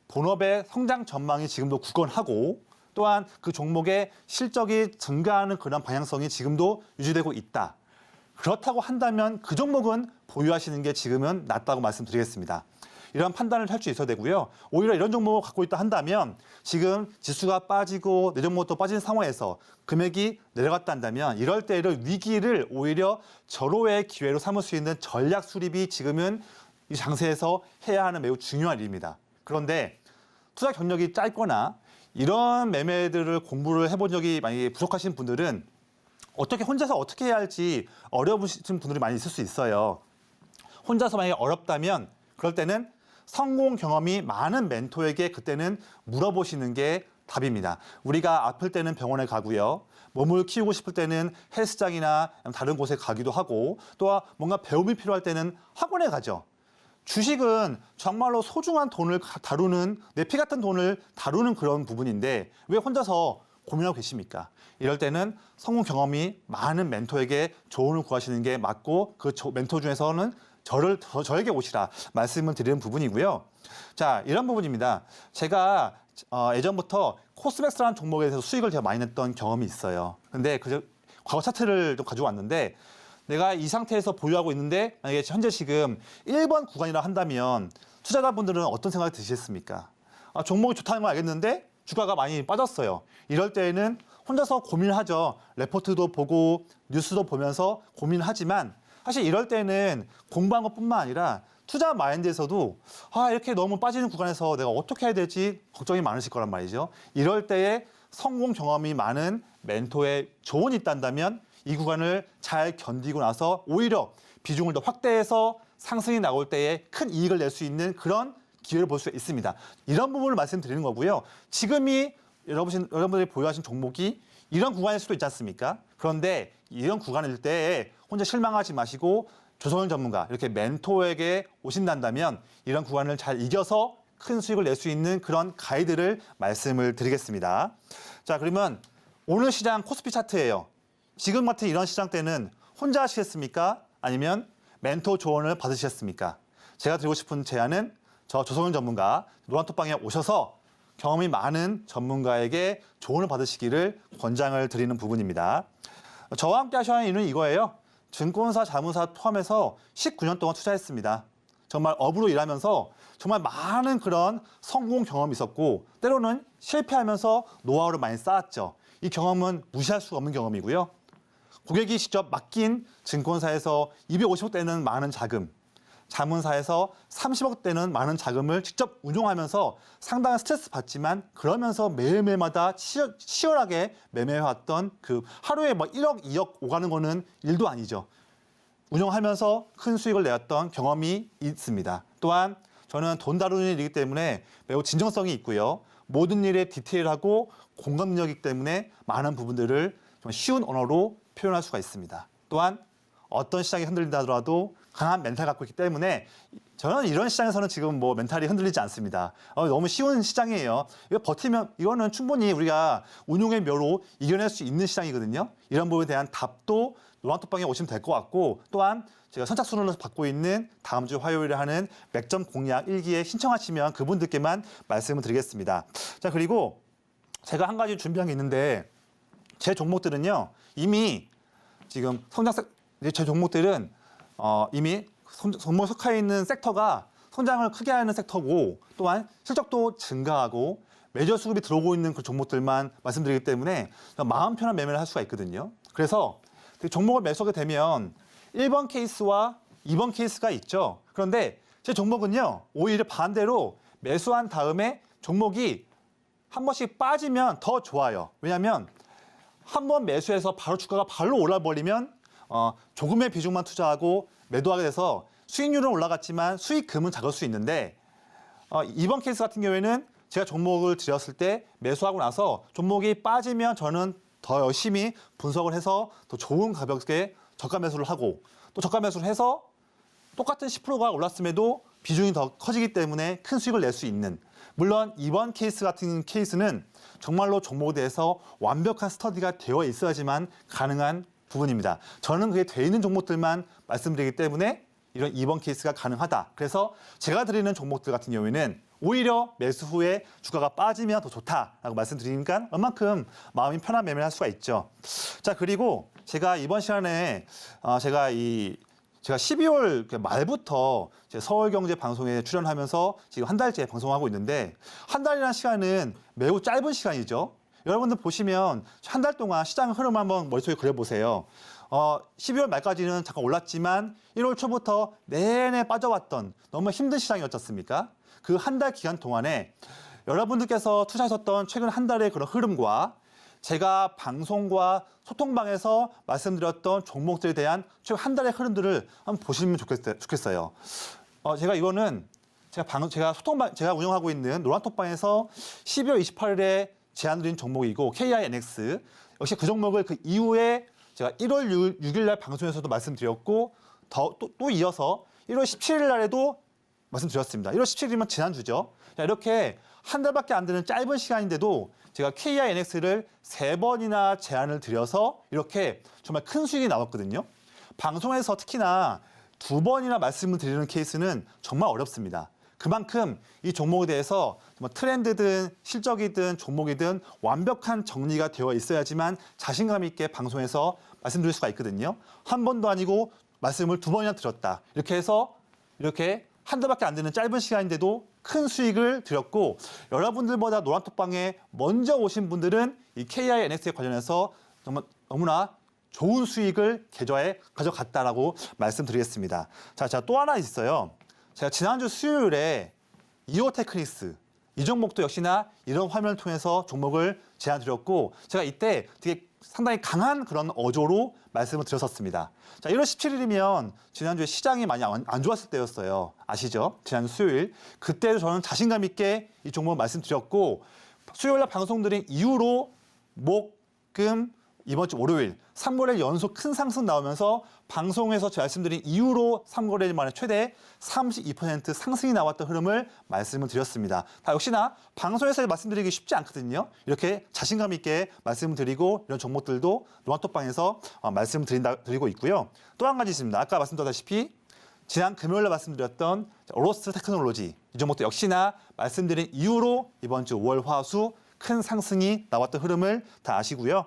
본업의 성장 전망이 지금도 굳건하고 또한 그 종목의 실적이 증가하는 그런 방향성이 지금도 유지되고 있다. 그렇다고 한다면 그 종목은 보유하시는 게 지금은 낫다고 말씀드리겠습니다. 이런 판단을 할 수 있어야 되고요. 오히려 이런 종목을 갖고 있다 한다면 지금 지수가 빠지고 내 종목도 빠진 상황에서 금액이 내려갔다 한다면 이럴 때 이런 위기를 오히려 절호의 기회로 삼을 수 있는 전략 수립이 지금은 이 장세에서 해야 하는 매우 중요한 일입니다. 그런데 투자 경력이 짧거나 이런 매매들을 공부를 해본 적이 만약에 부족하신 분들은 혼자서 어떻게 해야 할지 어려우신 분들이 많이 있을 수 있어요. 혼자서 만약에 어렵다면 그럴 때는 성공 경험이 많은 멘토에게 그때는 물어보시는 게 답입니다. 우리가 아플 때는 병원에 가고요. 몸을 키우고 싶을 때는 헬스장이나 다른 곳에 가기도 하고 또 뭔가 배움이 필요할 때는 학원에 가죠. 주식은 정말로 소중한 돈을 다루는 내 피 같은 돈을 다루는 그런 부분인데 왜 혼자서 고민하고 계십니까? 이럴 때는 성공 경험이 많은 멘토에게 조언을 구하시는 게 맞고 그 멘토 중에서는 저에게 오시라 말씀을 드리는 부분이고요. 자, 이런 부분입니다. 제가 예전부터 코스맥스라는 종목에 대해서 수익을 제가 많이 냈던 경험이 있어요. 근데 과거 차트를 좀 가지고 왔는데 내가 이 상태에서 보유하고 있는데 만약에 현재 지금 1번 구간이라 한다면 투자자분들은 어떤 생각이 드시겠습니까? 종목이 좋다는 건 알겠는데 주가가 많이 빠졌어요. 이럴 때에는 혼자서 고민을 하죠. 레포트도 보고 뉴스도 보면서 고민을 하지만 사실 이럴 때는 공부한 것뿐만 아니라 투자 마인드에서도 이렇게 너무 빠지는 구간에서 내가 어떻게 해야 될지 걱정이 많으실 거란 말이죠. 이럴 때에 성공 경험이 많은 멘토의 조언이 있다면 이 구간을 잘 견디고 나서 오히려 비중을 더 확대해서 상승이 나올 때에 큰 이익을 낼 수 있는 그런 기회를 볼 수 있습니다. 이런 부분을 말씀드리는 거고요. 지금이 여러분들이 보유하신 종목이 이런 구간일 수도 있지 않습니까? 그런데 이런 구간일 때 혼자 실망하지 마시고 조성현 전문가 이렇게 멘토에게 오신다면 이런 구간을 잘 이겨서 큰 수익을 낼 수 있는 그런 가이드를 말씀을 드리겠습니다. 자, 그러면 오늘 시장 코스피 차트예요. 지금 같은 이런 시장 때는 혼자 하시겠습니까? 아니면 멘토 조언을 받으시겠습니까? 제가 드리고 싶은 제안은 저 조성현 전문가 노란톡방에 오셔서 경험이 많은 전문가에게 조언을 받으시기를 권장을 드리는 부분입니다. 저와 함께 하셔야 하는 이유는 이거예요. 증권사, 자문사 포함해서 19년 동안 투자했습니다. 정말 업으로 일하면서 정말 많은 그런 성공 경험이 있었고 때로는 실패하면서 노하우를 많이 쌓았죠. 이 경험은 무시할 수가 없는 경험이고요. 고객이 직접 맡긴 증권사에서 250억 되는 많은 자금, 자문사에서 30억대는 많은 자금을 직접 운용하면서 상당한 스트레스 받지만 그러면서 매일매일마다 치열하게 매매해왔던 그 하루에 뭐 1억, 2억 오가는 거는 일도 아니죠. 운용하면서 큰 수익을 내었던 경험이 있습니다. 또한 저는 돈 다루는 일이기 때문에 매우 진정성이 있고요. 모든 일에 디테일하고 공감 능력이기 때문에 많은 부분들을 좀 쉬운 언어로 표현할 수가 있습니다. 또한 어떤 시장이 흔들린다 하더라도 강한 멘탈 갖고 있기 때문에 저는 이런 시장에서는 지금 뭐 멘탈이 흔들리지 않습니다. 너무 쉬운 시장이에요. 이거 버티면 이거는 충분히 우리가 운용의 묘로 이겨낼 수 있는 시장이거든요. 이런 부분에 대한 답도 노란톡방에 오시면 될 것 같고 또한 제가 선착순으로 받고 있는 다음 주 화요일에 하는 맥점 공략 1기에 신청하시면 그분들께만 말씀을 드리겠습니다. 자, 그리고 제가 한 가지 준비한 게 있는데 제 종목들은요. 이미 지금 제 종목들은 이미 종목에 속해 있는 섹터가 성장을 크게 하는 섹터고 또한 실적도 증가하고 매저 수급이 들어오고 있는 그 종목들만 말씀드리기 때문에 마음 편한 매매를 할 수가 있거든요. 그래서 종목을 매수하게 되면 1번 케이스와 2번 케이스가 있죠. 그런데 제 종목은요. 오히려 반대로 매수한 다음에 종목이 한 번씩 빠지면 더 좋아요. 왜냐하면 한 번 매수해서 바로 주가가 발로 올라버리면 조금의 비중만 투자하고 매도하게 돼서 수익률은 올라갔지만 수익금은 작을 수 있는데 이번 케이스 같은 경우에는 제가 종목을 들였을 때 매수하고 나서 종목이 빠지면 저는 더 열심히 분석을 해서 더 좋은 가격에 저가 매수를 하고 또 저가 매수를 해서 똑같은 10%가 올랐음에도 비중이 더 커지기 때문에 큰 수익을 낼 수 있는 물론 이번 케이스 같은 케이스는 정말로 종목에 대해서 완벽한 스터디가 되어 있어야지만 가능한 부분입니다. 저는 그게 돼 있는 종목들만 말씀드리기 때문에 이런 2번 케이스가 가능하다. 그래서 제가 드리는 종목들 같은 경우에는 오히려 매수 후에 주가가 빠지면 더 좋다라고 말씀드리니까 얼만큼 마음이 편한 매매를 할 수가 있죠. 자, 그리고 제가 이번 시간에 제가 12월 말부터 서울경제 방송에 출연하면서 지금 한 달째 방송하고 있는데 한 달이라는 시간은 매우 짧은 시간이죠. 여러분들 보시면 한 달 동안 시장 흐름 한번 머릿속에 그려보세요. 12월 말까지는 잠깐 올랐지만 1월 초부터 내내 빠져왔던 너무 힘든 시장이었지 않습니까? 그 한 달 기간 동안에 여러분들께서 투자하셨던 최근 한 달의 그런 흐름과 제가 방송과 소통방에서 말씀드렸던 종목들에 대한 최근 한 달의 흐름들을 한번 보시면 좋겠어요. 제가 이거는 제가 운영하고 있는 노란톡방에서 12월 28일에 제안드린 종목이고 KINX 역시 그 종목을 그 이후에 제가 1월 6일 날 방송에서도 말씀드렸고 또 이어서 1월 17일 날에도 말씀드렸습니다. 1월 17일이면 지난주죠. 이렇게 한 달밖에 안 되는 짧은 시간인데도 제가 KINX를 3번이나 제안을 드려서 이렇게 정말 큰 수익이 나왔거든요. 방송에서 특히나 2번이나 말씀을 드리는 케이스는 정말 어렵습니다. 그만큼 이 종목에 대해서 트렌드든 실적이든 종목이든 완벽한 정리가 되어 있어야지만 자신감 있게 방송에서 말씀드릴 수가 있거든요. 한 번도 아니고 말씀을 2번이나 드렸다. 이렇게 해서 이렇게 한 달밖에 안 되는 짧은 시간인데도 큰 수익을 드렸고 여러분들보다 노란톡방에 먼저 오신 분들은 이 KINX에 관련해서 정말 너무나 좋은 수익을 계좌에 가져갔다라고 말씀드리겠습니다. 자, 또 하나 있어요. 제가 지난주 수요일에 이오테크닉스 이 종목도 역시나 이런 화면을 통해서 종목을 제안드렸고 제가 이때 되게 상당히 강한 그런 어조로 말씀을 드렸었습니다. 자, 1월 17일이면 지난주에 시장이 많이 안 좋았을 때였어요. 아시죠? 지난 수요일. 그때도 저는 자신감 있게 이 종목을 말씀드렸고 수요일 날 방송드린 이후로 목, 금, 이번 주 월요일 3거래일 연속 큰 상승 나오면서 방송에서 말씀드린 이후로 3거래일 만에 최대 32% 상승이 나왔던 흐름을 말씀을 드렸습니다. 역시나 방송에서 말씀드리기 쉽지 않거든요. 이렇게 자신감 있게 말씀을 드리고 이런 종목들도 노란톡방에서 말씀을 드리고 있고요. 또 한 가지 있습니다. 아까 말씀드렸다시피 지난 금요일에 말씀드렸던 오로스 테크놀로지 이 종목도 역시나 말씀드린 이후로 이번 주 월, 화, 수 큰 상승이 나왔던 흐름을 다 아시고요.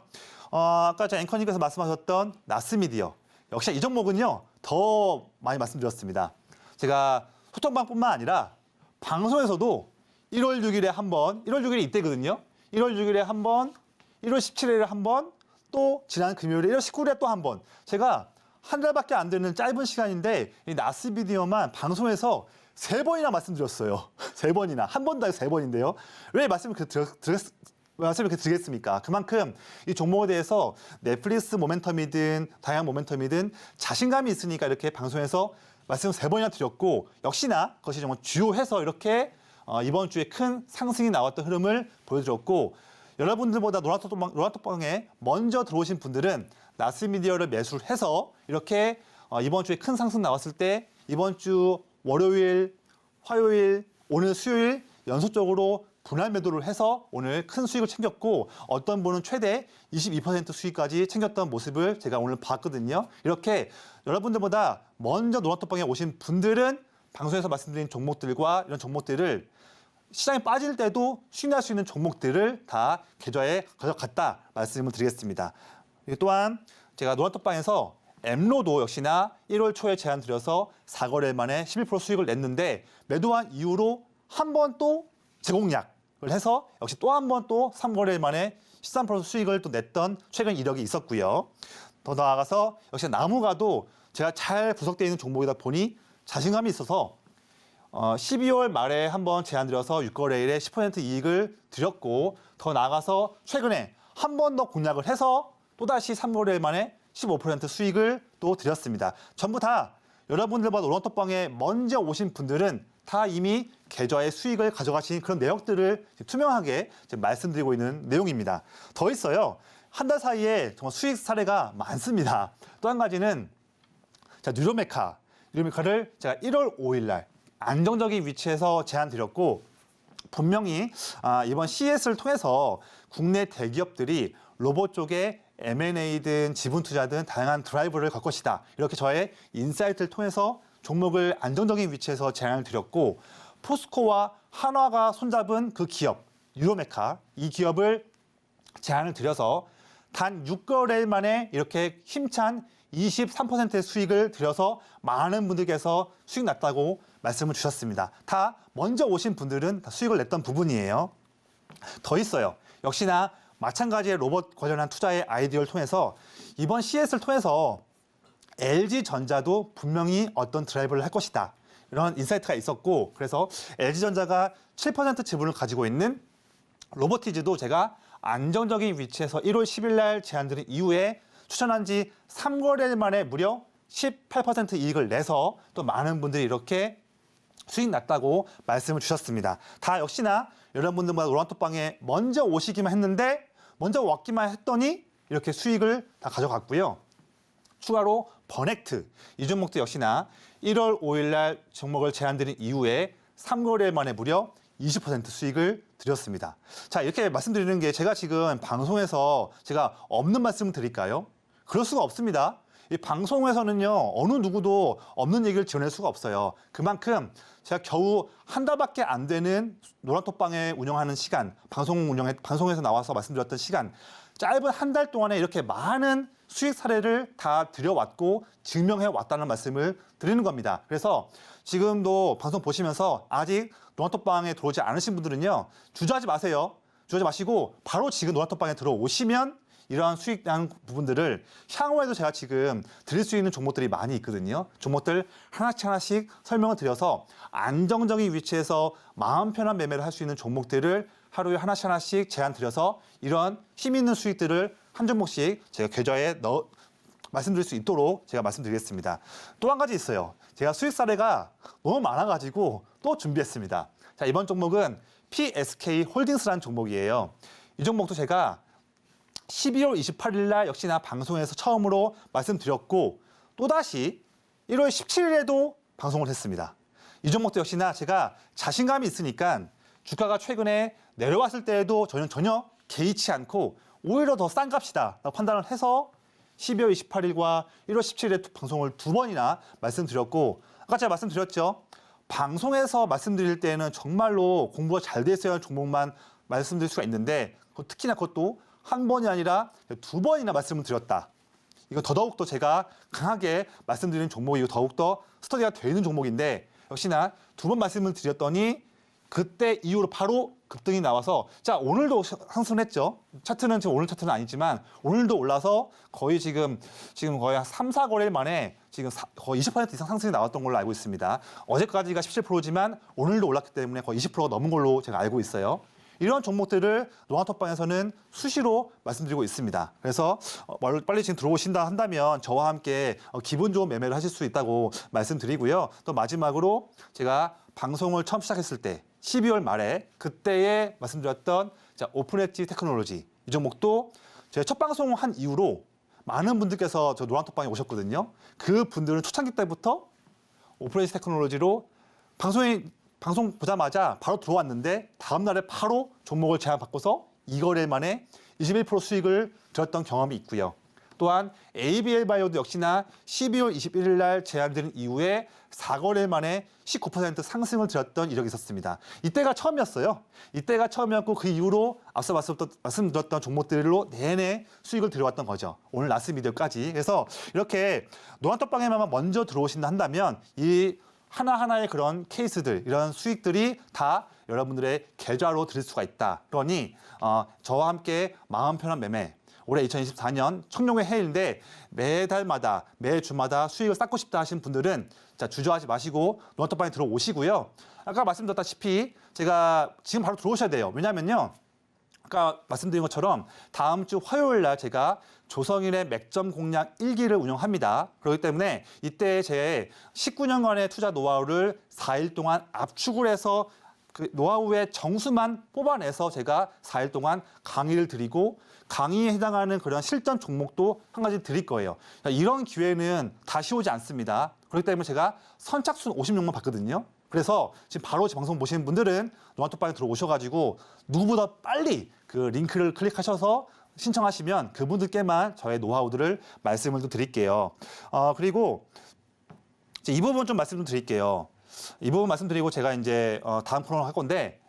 아까 앵커님께서 말씀하셨던 나스미디어 역시 이 종목은요 더 많이 말씀드렸습니다. 제가 소통방뿐만 아니라 방송에서도 1월 6일에 한 번, 1월 6일이 이때거든요. 1월 6일에 한 번, 1월 17일에 한 번, 또 지난 금요일에 1월 19일에 또 한 번 제가 한 달밖에 안 되는 짧은 시간인데 이 나스비디오만 방송에서 3번이나 말씀드렸어요. 3번이나. 한 번도 아니고 3번인데요. 왜 말씀을 이렇게 드리겠습니까? 그만큼 이 종목에 대해서 넷플릭스 모멘텀이든 다양한 모멘텀이든 자신감이 있으니까 이렇게 방송에서 말씀을 3번이나 드렸고 역시나 그것이 정말 주요해서 이렇게 이번 주에 큰 상승이 나왔던 흐름을 보여드렸고 여러분들보다 노란톡방에 먼저 들어오신 분들은 나스미디어를 매수를 해서 이렇게 이번 주에 큰 상승 나왔을 때 이번 주 월요일, 화요일, 오늘 수요일 연속적으로 분할 매도를 해서 오늘 큰 수익을 챙겼고 어떤 분은 최대 22% 수익까지 챙겼던 모습을 제가 오늘 봤거든요. 이렇게 여러분들보다 먼저 노란톡방에 오신 분들은 방송에서 말씀드린 종목들과 이런 종목들을 시장에 빠질 때도 수익 날 수 있는 종목들을 다 계좌에 가져갔다 말씀을 드리겠습니다. 또한 제가 노란톡방에서 엠로도 역시나 1월 초에 제안 드려서 4거래 만에 11% 수익을 냈는데 매도한 이후로 한 번 또 재공략을 해서 역시 또 한 번 또 3거래 만에 13% 수익을 또 냈던 최근 이력이 있었고요. 더 나아가서 역시 나무가도 제가 잘 분석되어 있는 종목이다 보니 자신감이 있어서 12월 말에 한번 제안 드려서 6거래일에 10% 이익을 드렸고 더 나아가서 최근에 한 번 더 공략을 해서 또다시 3거래일 만에 15% 수익을 또 드렸습니다. 전부 다 여러분들과 노란톡방에 먼저 오신 분들은 다 이미 계좌의 수익을 가져가신 그런 내역들을 투명하게 말씀드리고 있는 내용입니다. 더 있어요. 한 달 사이에 정말 수익 사례가 많습니다. 또 한 가지는 뉴로메카를 제가 1월 5일 날 안정적인 위치에서 제안 드렸고 분명히 이번 CES를 통해서 국내 대기업들이 로봇 쪽에 M&A든 지분 투자든 다양한 드라이브를 걸 것이다. 이렇게 저의 인사이트를 통해서 종목을 안정적인 위치에서 제안을 드렸고 포스코와 한화가 손잡은 그 기업 뉴로메카 이 기업을 제안을 드려서 단 6거래일 만에 이렇게 힘찬 23%의 수익을 드려서 많은 분들께서 수익 났다고 말씀을 주셨습니다. 다 먼저 오신 분들은 다 수익을 냈던 부분이에요. 더 있어요. 역시나 마찬가지의 로봇 관련한 투자의 아이디어를 통해서 이번 CES를 통해서 LG전자도 분명히 어떤 드라이브를 할 것이다. 이런 인사이트가 있었고 그래서 LG전자가 7% 지분을 가지고 있는 로보티즈도 제가 안정적인 위치에서 1월 10일 날 제안드린 이후에 추천한 지 3거래일 만에 무려 18% 이익을 내서 또 많은 분들이 이렇게 수익 났다고 말씀을 주셨습니다. 다 역시나 여러분들보다 노란톡방에 먼저 오시기만 했는데 먼저 왔기만 했더니 이렇게 수익을 다 가져갔고요. 추가로 버넥트 이 종목도 역시나 1월 5일 날 종목을 제안드린 이후에 3거래일 만에 무려 20% 수익을 드렸습니다. 자, 이렇게 말씀드리는 게 제가 지금 방송에서 제가 없는 말씀을 드릴까요? 그럴 수가 없습니다. 이 방송에서는요, 어느 누구도 없는 얘기를 지어낼 수가 없어요. 그만큼 제가 겨우 한 달밖에 안 되는 노란톡방에 운영하는 시간, 방송에서 나와서 말씀드렸던 시간, 짧은 한 달 동안에 이렇게 많은 수익 사례를 다 드려왔고 증명해 왔다는 말씀을 드리는 겁니다. 그래서 지금도 방송 보시면서 아직 노란톡방에 들어오지 않으신 분들은요, 주저하지 마세요. 주저하지 마시고 바로 지금 노란톡방에 들어오시면 이러한 수익 난 부분들을 향후에도 제가 지금 드릴 수 있는 종목들이 많이 있거든요. 종목들 하나씩 설명을 드려서 안정적인 위치에서 마음 편한 매매를 할 수 있는 종목들을 하루에 하나씩 제안 드려서 이런 힘 있는 수익들을 한 종목씩 제가 계좌에 말씀드릴 수 있도록 제가 말씀드리겠습니다. 또 한 가지 있어요. 제가 수익 사례가 너무 많아가지고 또 준비했습니다. 자, 이번 종목은 PSK 홀딩스라는 종목이에요. 이 종목도 제가 12월 28일 날 역시나 방송에서 처음으로 말씀드렸고 또다시 1월 17일에도 방송을 했습니다. 이 종목도 역시나 제가 자신감이 있으니까 주가가 최근에 내려왔을 때에도 저는 전혀 개의치 않고 오히려 더 싼 값이다 판단을 해서 12월 28일과 1월 17일에 방송을 2번이나 말씀드렸고 아까 제가 말씀드렸죠. 방송에서 말씀드릴 때는 정말로 공부가 잘 돼 있어야 하는 종목만 말씀드릴 수가 있는데 특히나 그것도 한 번이 아니라 2번이나 말씀을 드렸다. 이거 더더욱더 제가 강하게 말씀드리는 종목이고 더욱더 스터디가 되어 있는 종목인데 역시나 2번 말씀을 드렸더니 그때 이후로 바로 급등이 나와서 자 오늘도 상승했죠. 차트는 지금 오늘 차트는 아니지만 오늘도 올라서 거의 지금 거의 한 3, 4거래일 만에 지금 거의 20% 이상 상승이 나왔던 걸로 알고 있습니다. 어제까지가 17%지만 오늘도 올랐기 때문에 거의 20%가 넘은 걸로 제가 알고 있어요. 이런 종목들을 노란톡방에서는 수시로 말씀드리고 있습니다. 그래서 빨리 지금 들어오신다 한다면 저와 함께 기분 좋은 매매를 하실 수 있다고 말씀드리고요. 또 마지막으로 제가 방송을 처음 시작했을 때 12월 말에 그때에 말씀드렸던 오픈 엣지 테크놀로지 이 종목도 제가 첫 방송을 한 이후로 많은 분들께서 저 노란톡방에 오셨거든요. 그 분들은 초창기 때부터 오픈 엣지 테크놀로지로 방송 보자마자 바로 들어왔는데 다음 날에 바로 종목을 제안받고서 2거래일 만에 21% 수익을 드렸던 경험이 있고요. 또한 ABL 바이오도 역시나 12월 21일 날 제안드린 이후에 4거래일 만에 19% 상승을 드렸던 이력이 있었습니다. 이때가 처음이었어요. 이때가 처음이었고 그 이후로 앞서 말씀드렸던 종목들로 내내 수익을 들여왔던 거죠. 오늘 라스미디어까지. 그래서 이렇게 노란톡방에만 먼저 들어오신다 한다면 이 하나하나의 그런 케이스들, 이런 수익들이 다 여러분들의 계좌로 드릴 수가 있다. 그러니 저와 함께 마음 편한 매매, 올해 2024년 청룡의 해인데 매달마다, 매주마다 수익을 쌓고 싶다 하시는 분들은 자 주저하지 마시고 노란톡방에 들어오시고요. 아까 말씀드렸다시피 제가 지금 바로 들어오셔야 돼요. 왜냐하면요. 아까 말씀드린 것처럼 다음 주 화요일 날 제가 조성일의 맥점 공략 1기를 운영합니다. 그렇기 때문에 이때 제 19년간의 투자 노하우를 4일 동안 압축을 해서 그 노하우의 정수만 뽑아내서 제가 4일 동안 강의를 드리고 강의에 해당하는 그런 실전 종목도 한 가지 드릴 거예요. 이런 기회는 다시 오지 않습니다. 그렇기 때문에 제가 선착순 50명만 받거든요. 그래서 지금 바로 제 방송 보시는 분들은 노란톡방에 들어오셔가지고 누구보다 빨리 그 링크를 클릭하셔서 신청하시면 그분들께만 저의 노하우들을 말씀을 좀 드릴게요. 그리고 이제 이 부분 좀 말씀 좀 드릴게요. 이 부분 말씀드리고 제가 이제 다음 코너를 할 건데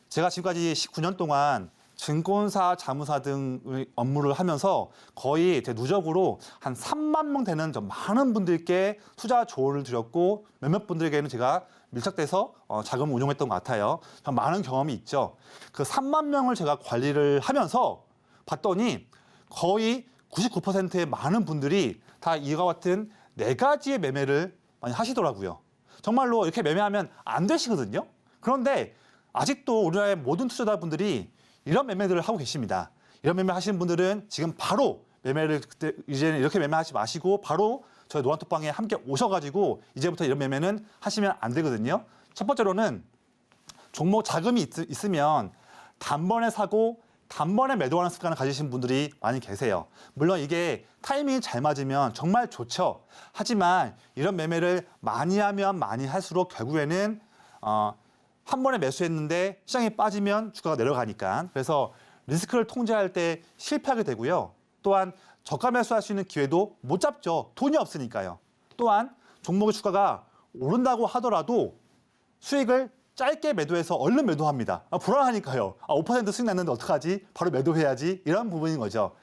제가 지금까지 19년 동안 증권사, 자무사 등 업무를 하면서 거의 제 누적으로 한 3만 명 되는 좀 많은 분들께 투자 조언을 드렸고 몇몇 분들에게는 제가 밀착돼서 자금을 운용했던 것 같아요. 참 많은 경험이 있죠. 그 3만 명을 제가 관리를 하면서 봤더니 거의 99%의 많은 분들이 다 이와 같은 4가지의 매매를 많이 하시더라고요. 정말로 이렇게 매매하면 안 되시거든요. 그런데 아직도 우리나라의 모든 투자자분들이 이런 매매들을 하고 계십니다. 이런 매매 하시는 분들은 지금 바로 매매를 그때 이제는 이렇게 매매하지 마시고 바로 저희 노란톡방에 함께 오셔가지고 이제부터 이런 매매는 하시면 안 되거든요. 첫 번째로는 종목 자금이 있으면 단번에 사고 단번에 매도하는 습관을 가지신 분들이 많이 계세요. 물론 이게 타이밍이 잘 맞으면 정말 좋죠. 하지만 이런 매매를 많이 하면 많이 할수록 결국에는 한 번에 매수했는데 시장이 빠지면 주가가 내려가니까. 그래서 리스크를 통제할 때 실패하게 되고요. 또한 저가 매수할 수 있는 기회도 못 잡죠. 돈이 없으니까요. 또한 종목의 주가가 오른다고 하더라도 수익을 짧게 매도해서 얼른 매도합니다. 불안하니까요. 5% 수익 났는데 어떡하지? 바로 매도해야지. 이런 부분인 거죠.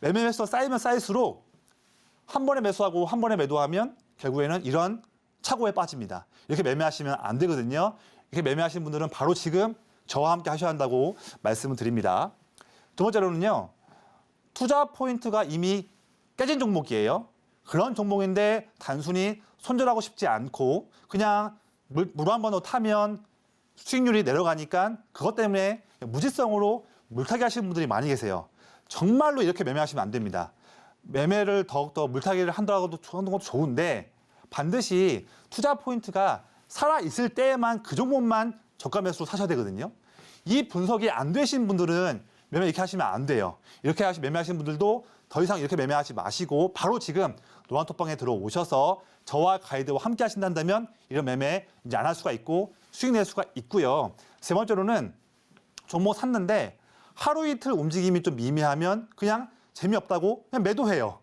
매매 횟수가 쌓이면 쌓일수록 한 번에 매수하고 한 번에 매도하면 결국에는 이런 차고에 빠집니다. 이렇게 매매하시면 안 되거든요. 이렇게 매매하시는 분들은 바로 지금 저와 함께 하셔야 한다고 말씀을 드립니다. 두 번째로는요. 투자 포인트가 이미 깨진 종목이에요. 그런 종목인데 단순히 손절하고 싶지 않고 그냥 물 한 번 더 타면 수익률이 내려가니까 그것 때문에 무지성으로 물타기 하시는 분들이 많이 계세요. 정말로 이렇게 매매하시면 안 됩니다. 매매를 더욱더 물타기를 하는 것도 좋은데 반드시 투자 포인트가 살아있을 때에만 그 종목만 저가 매수로 사셔야 되거든요. 이 분석이 안 되신 분들은 매매 이렇게 하시면 안 돼요. 이렇게 매매하시는 분들도 더 이상 이렇게 매매하지 마시고 바로 지금 노란톡방에 들어오셔서 저와 가이드와 함께 하신다면 이런 매매 이제 안 할 수가 있고 수익 낼 수가 있고요. 세 번째로는 종목 샀는데 하루 이틀 움직임이 좀 미미하면 그냥 재미없다고 그냥 매도해요.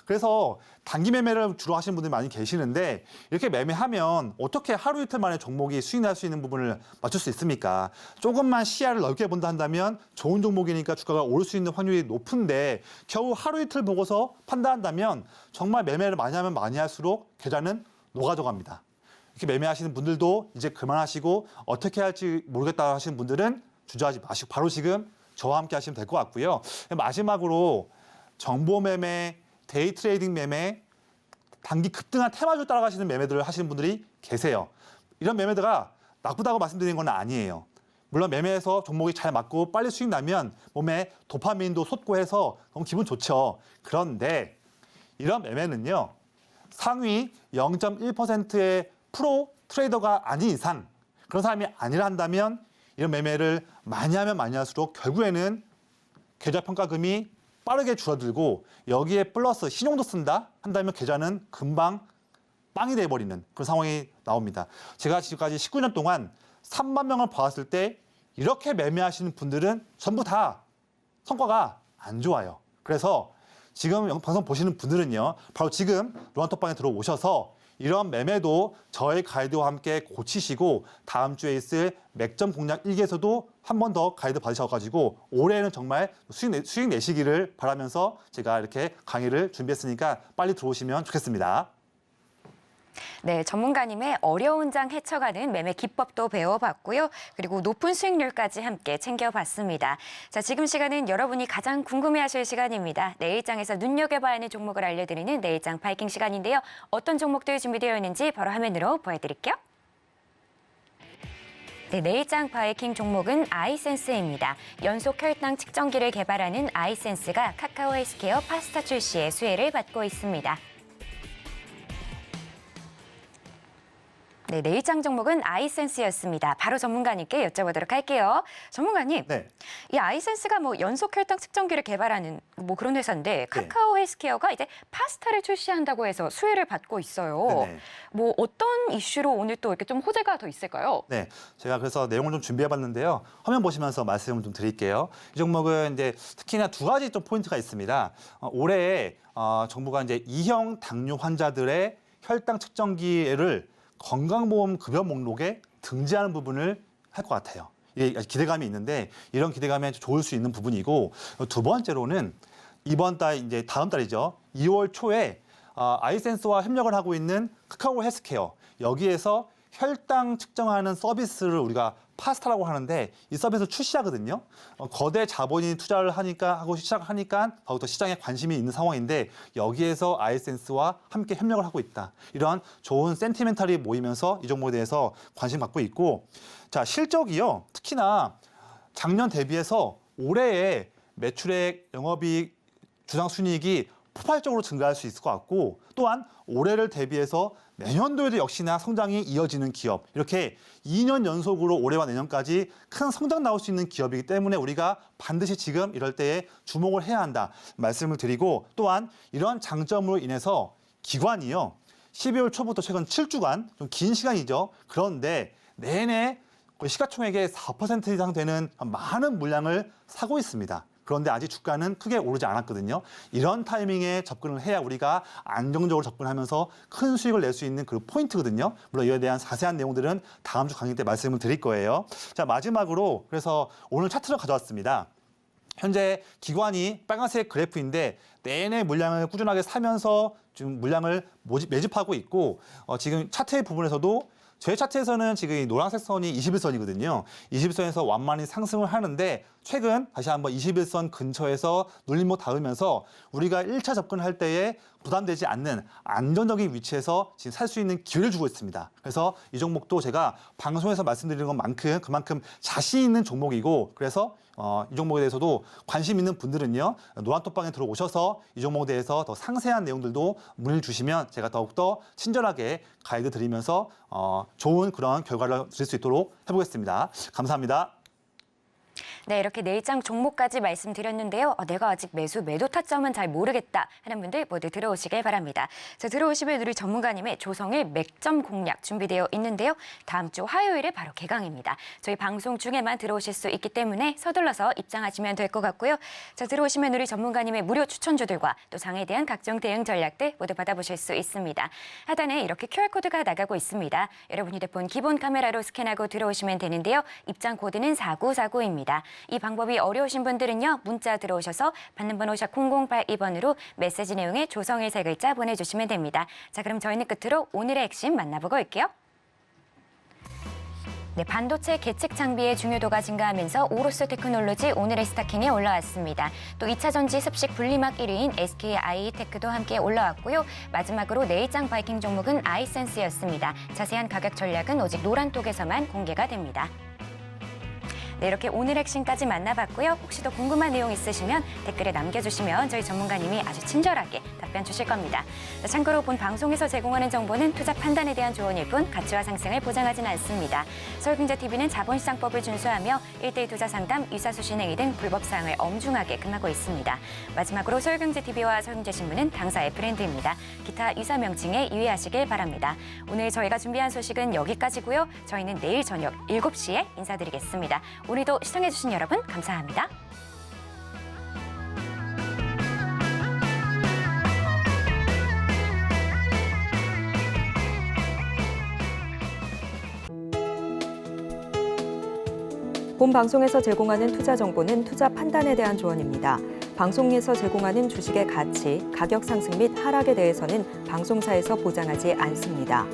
그래서 단기 매매를 주로 하시는 분들이 많이 계시는데 이렇게 매매하면 어떻게 하루 이틀 만에 종목이 수익 날 수 있는 부분을 맞출 수 있습니까? 조금만 시야를 넓게 본다 한다면 좋은 종목이니까 주가가 오를 수 있는 확률이 높은데 겨우 하루 이틀 보고서 판단한다면 정말 매매를 많이 하면 많이 할수록 계좌는 녹아져갑니다. 이렇게 매매하시는 분들도 이제 그만하시고 어떻게 할지 모르겠다 하시는 분들은 주저하지 마시고 바로 지금 저와 함께 하시면 될 것 같고요. 마지막으로 정보 매매, 데이 트레이딩 매매, 단기 급등한 테마주 따라가시는 매매들을 하시는 분들이 계세요. 이런 매매가 나쁘다고 말씀드리는 건 아니에요. 물론 매매에서 종목이 잘 맞고 빨리 수익 나면 몸에 도파민도 솟고 해서 너무 기분 좋죠. 그런데 이런 매매는요. 상위 0.1%의 프로 트레이더가 아닌 이상 그런 사람이 아니라 한다면 이런 매매를 많이 하면 많이 할수록 결국에는 계좌평가금이 빠르게 줄어들고 여기에 플러스 신용도 쓴다 한다면 계좌는 금방 빵이 돼버리는 그런 상황이 나옵니다. 제가 지금까지 19년 동안 3만 명을 봐왔을 때 이렇게 매매하시는 분들은 전부 다 성과가 안 좋아요. 그래서 지금 방송 보시는 분들은요. 바로 지금 로한톡방에 들어오셔서 이런 매매도 저의 가이드와 함께 고치시고 다음 주에 있을 맥점 공략 1기에서도 한 번 더 가이드 받으셔가지고 올해는 정말 수익 내시기를 바라면서 제가 이렇게 강의를 준비했으니까 빨리 들어오시면 좋겠습니다. 네, 전문가님의 어려운 장 헤쳐가는 매매 기법도 배워봤고요. 그리고 높은 수익률까지 함께 챙겨봤습니다. 자, 지금 시간은 여러분이 가장 궁금해하실 시간입니다. 내일장에서 눈여겨봐야 하는 종목을 알려드리는 내일장 바이킹 시간인데요. 어떤 종목들 준비되어 있는지 바로 화면으로 보여드릴게요. 네, 내일장 바이킹 종목은 아이센스입니다. 연속 혈당 측정기를 개발하는 아이센스가 카카오 헬스케어 파스타 출시의 수혜를 받고 있습니다. 네, 내일장 종목은 아이센스였습니다. 바로 전문가님께 여쭤보도록 할게요. 전문가님, 네. 이 아이센스가 뭐 연속 혈당 측정기를 개발하는 뭐 그런 회사인데 카카오 헬스케어가 이제 파스타를 출시한다고 해서 수혜를 받고 있어요. 네네. 뭐 어떤 이슈로 오늘 또 이렇게 좀 호재가 더 있을까요? 네, 제가 그래서 내용을 좀 준비해봤는데요. 화면 보시면서 말씀을 좀 드릴게요. 이 종목은 이제 특히나 두 가지 좀 포인트가 있습니다. 올해 정부가 이제 2형 당뇨 환자들의 혈당 측정기를 건강보험 급여 목록에 등재하는 부분을 할 것 같아요. 이게 기대감이 있는데 이런 기대감에 좋을 수 있는 부분이고 두 번째로는 이번 달 이제 다음 달이죠. 2월 초에 아이센스와 협력을 하고 있는 카카오 헬스케어 여기에서 혈당 측정하는 서비스를 우리가 파스타라고 하는데 이 서비스 출시하거든요. 거대 자본이 투자를 하고 시작하니까 더욱더 시장에 관심이 있는 상황인데 여기에서 아이센스와 함께 협력을 하고 있다. 이런 좋은 센티멘탈이 모이면서 이 종목에 대해서 관심 갖고 있고 자 실적이요. 특히나 작년 대비해서 올해의 매출액, 영업이익, 주상순이익이 폭발적으로 증가할 수 있을 것 같고 또한 올해를 대비해서 내년도에도 역시나 성장이 이어지는 기업 이렇게 2년 연속으로 올해와 내년까지 큰 성장 나올 수 있는 기업이기 때문에 우리가 반드시 지금 이럴 때에 주목을 해야 한다 말씀을 드리고 또한 이런 장점으로 인해서 기관이요 12월 초부터 최근 7주간 좀 긴 시간이죠. 그런데 내내 시가총액의 4% 이상 되는 많은 물량을 사고 있습니다. 그런데 아직 주가는 크게 오르지 않았거든요. 이런 타이밍에 접근을 해야 우리가 안정적으로 접근하면서 큰 수익을 낼 수 있는 그 포인트거든요. 물론 이에 대한 자세한 내용들은 다음 주 강의 때 말씀을 드릴 거예요. 자, 마지막으로 그래서 오늘 차트를 가져왔습니다. 현재 기관이 빨간색 그래프인데 내내 물량을 꾸준하게 사면서 지금 물량을 매집하고 있고 지금 차트의 부분에서도 제 차트에서는 지금 이 노란색 선이 21선이거든요. 21선에서 완만히 상승을 하는데 최근 다시 한번 21선 근처에서 눌림목 닿으면서 우리가 1차 접근할 때에 부담되지 않는 안정적인 위치에서 지금 살 수 있는 기회를 주고 있습니다. 그래서 이 종목도 제가 방송에서 말씀드리는 것만큼 그만큼 자신 있는 종목이고 그래서 이 종목에 대해서도 관심 있는 분들은요. 노란톡방에 들어오셔서 이 종목에 대해서 더 상세한 내용들도 문의를 주시면 제가 더욱더 친절하게 가이드 드리면서 좋은 그런 결과를 드릴 수 있도록 해보겠습니다. 감사합니다. 네, 이렇게 내일장 종목까지 말씀드렸는데요. 내가 아직 매도 타점은 잘 모르겠다 하는 분들 모두 들어오시길 바랍니다. 자, 들어오시면 우리 전문가님의 조성일 맥점 공략 준비되어 있는데요. 다음 주 화요일에 바로 개강입니다. 저희 방송 중에만 들어오실 수 있기 때문에 서둘러서 입장하시면 될 것 같고요. 자, 들어오시면 우리 전문가님의 무료 추천주들과 또 장에 대한 각종 대응 전략들 모두 받아보실 수 있습니다. 하단에 이렇게 QR코드가 나가고 있습니다. 여러분 휴대폰 기본 카메라로 스캔하고 들어오시면 되는데요. 입장 코드는 4949입니다. 이 방법이 어려우신 분들은요. 문자 들어오셔서 받는 번호 샵 0082번으로 메시지 내용에 조성일 세 글자 보내주시면 됩니다. 자, 그럼 저희는 끝으로 오늘의 핵심 만나보고 올게요. 네, 반도체 계측 장비의 중요도가 증가하면서 오로스 테크놀로지 오늘의 스타킹에 올라왔습니다. 또 2차 전지 습식 분리막 1위인 SK IE테크도 함께 올라왔고요. 마지막으로 내일장 바이킹 종목은 아이센스였습니다. 자세한 가격 전략은 오직 노란톡에서만 공개가 됩니다. 네, 이렇게 오늘 핵심까지 만나봤고요. 혹시 더 궁금한 내용 있으시면 댓글에 남겨주시면 저희 전문가님이 아주 친절하게 답변 주실 겁니다. 참고로 본 방송에서 제공하는 정보는 투자 판단에 대한 조언일 뿐 가치와 상승을 보장하진 않습니다. 서울경제TV는 자본시장법을 준수하며 1대1 투자 상담, 의사수신 행위 등 불법 사항을 엄중하게 금하고 있습니다. 마지막으로 서울경제TV와 서울경제신문은 당사의 브랜드입니다. 기타 유사 명칭에 유의하시길 바랍니다. 오늘 저희가 준비한 소식은 여기까지고요. 저희는 내일 저녁 7시에 인사드리겠습니다. 오늘도 시청해주신 여러분 감사합니다. 본 방송에서 제공하는 투자 정보는 투자 판단에 대한 조언입니다. 방송에서 제공하는 주식의 가치, 가격 상승 및 하락에 대해서는 방송사에서 보장하지 않습니다.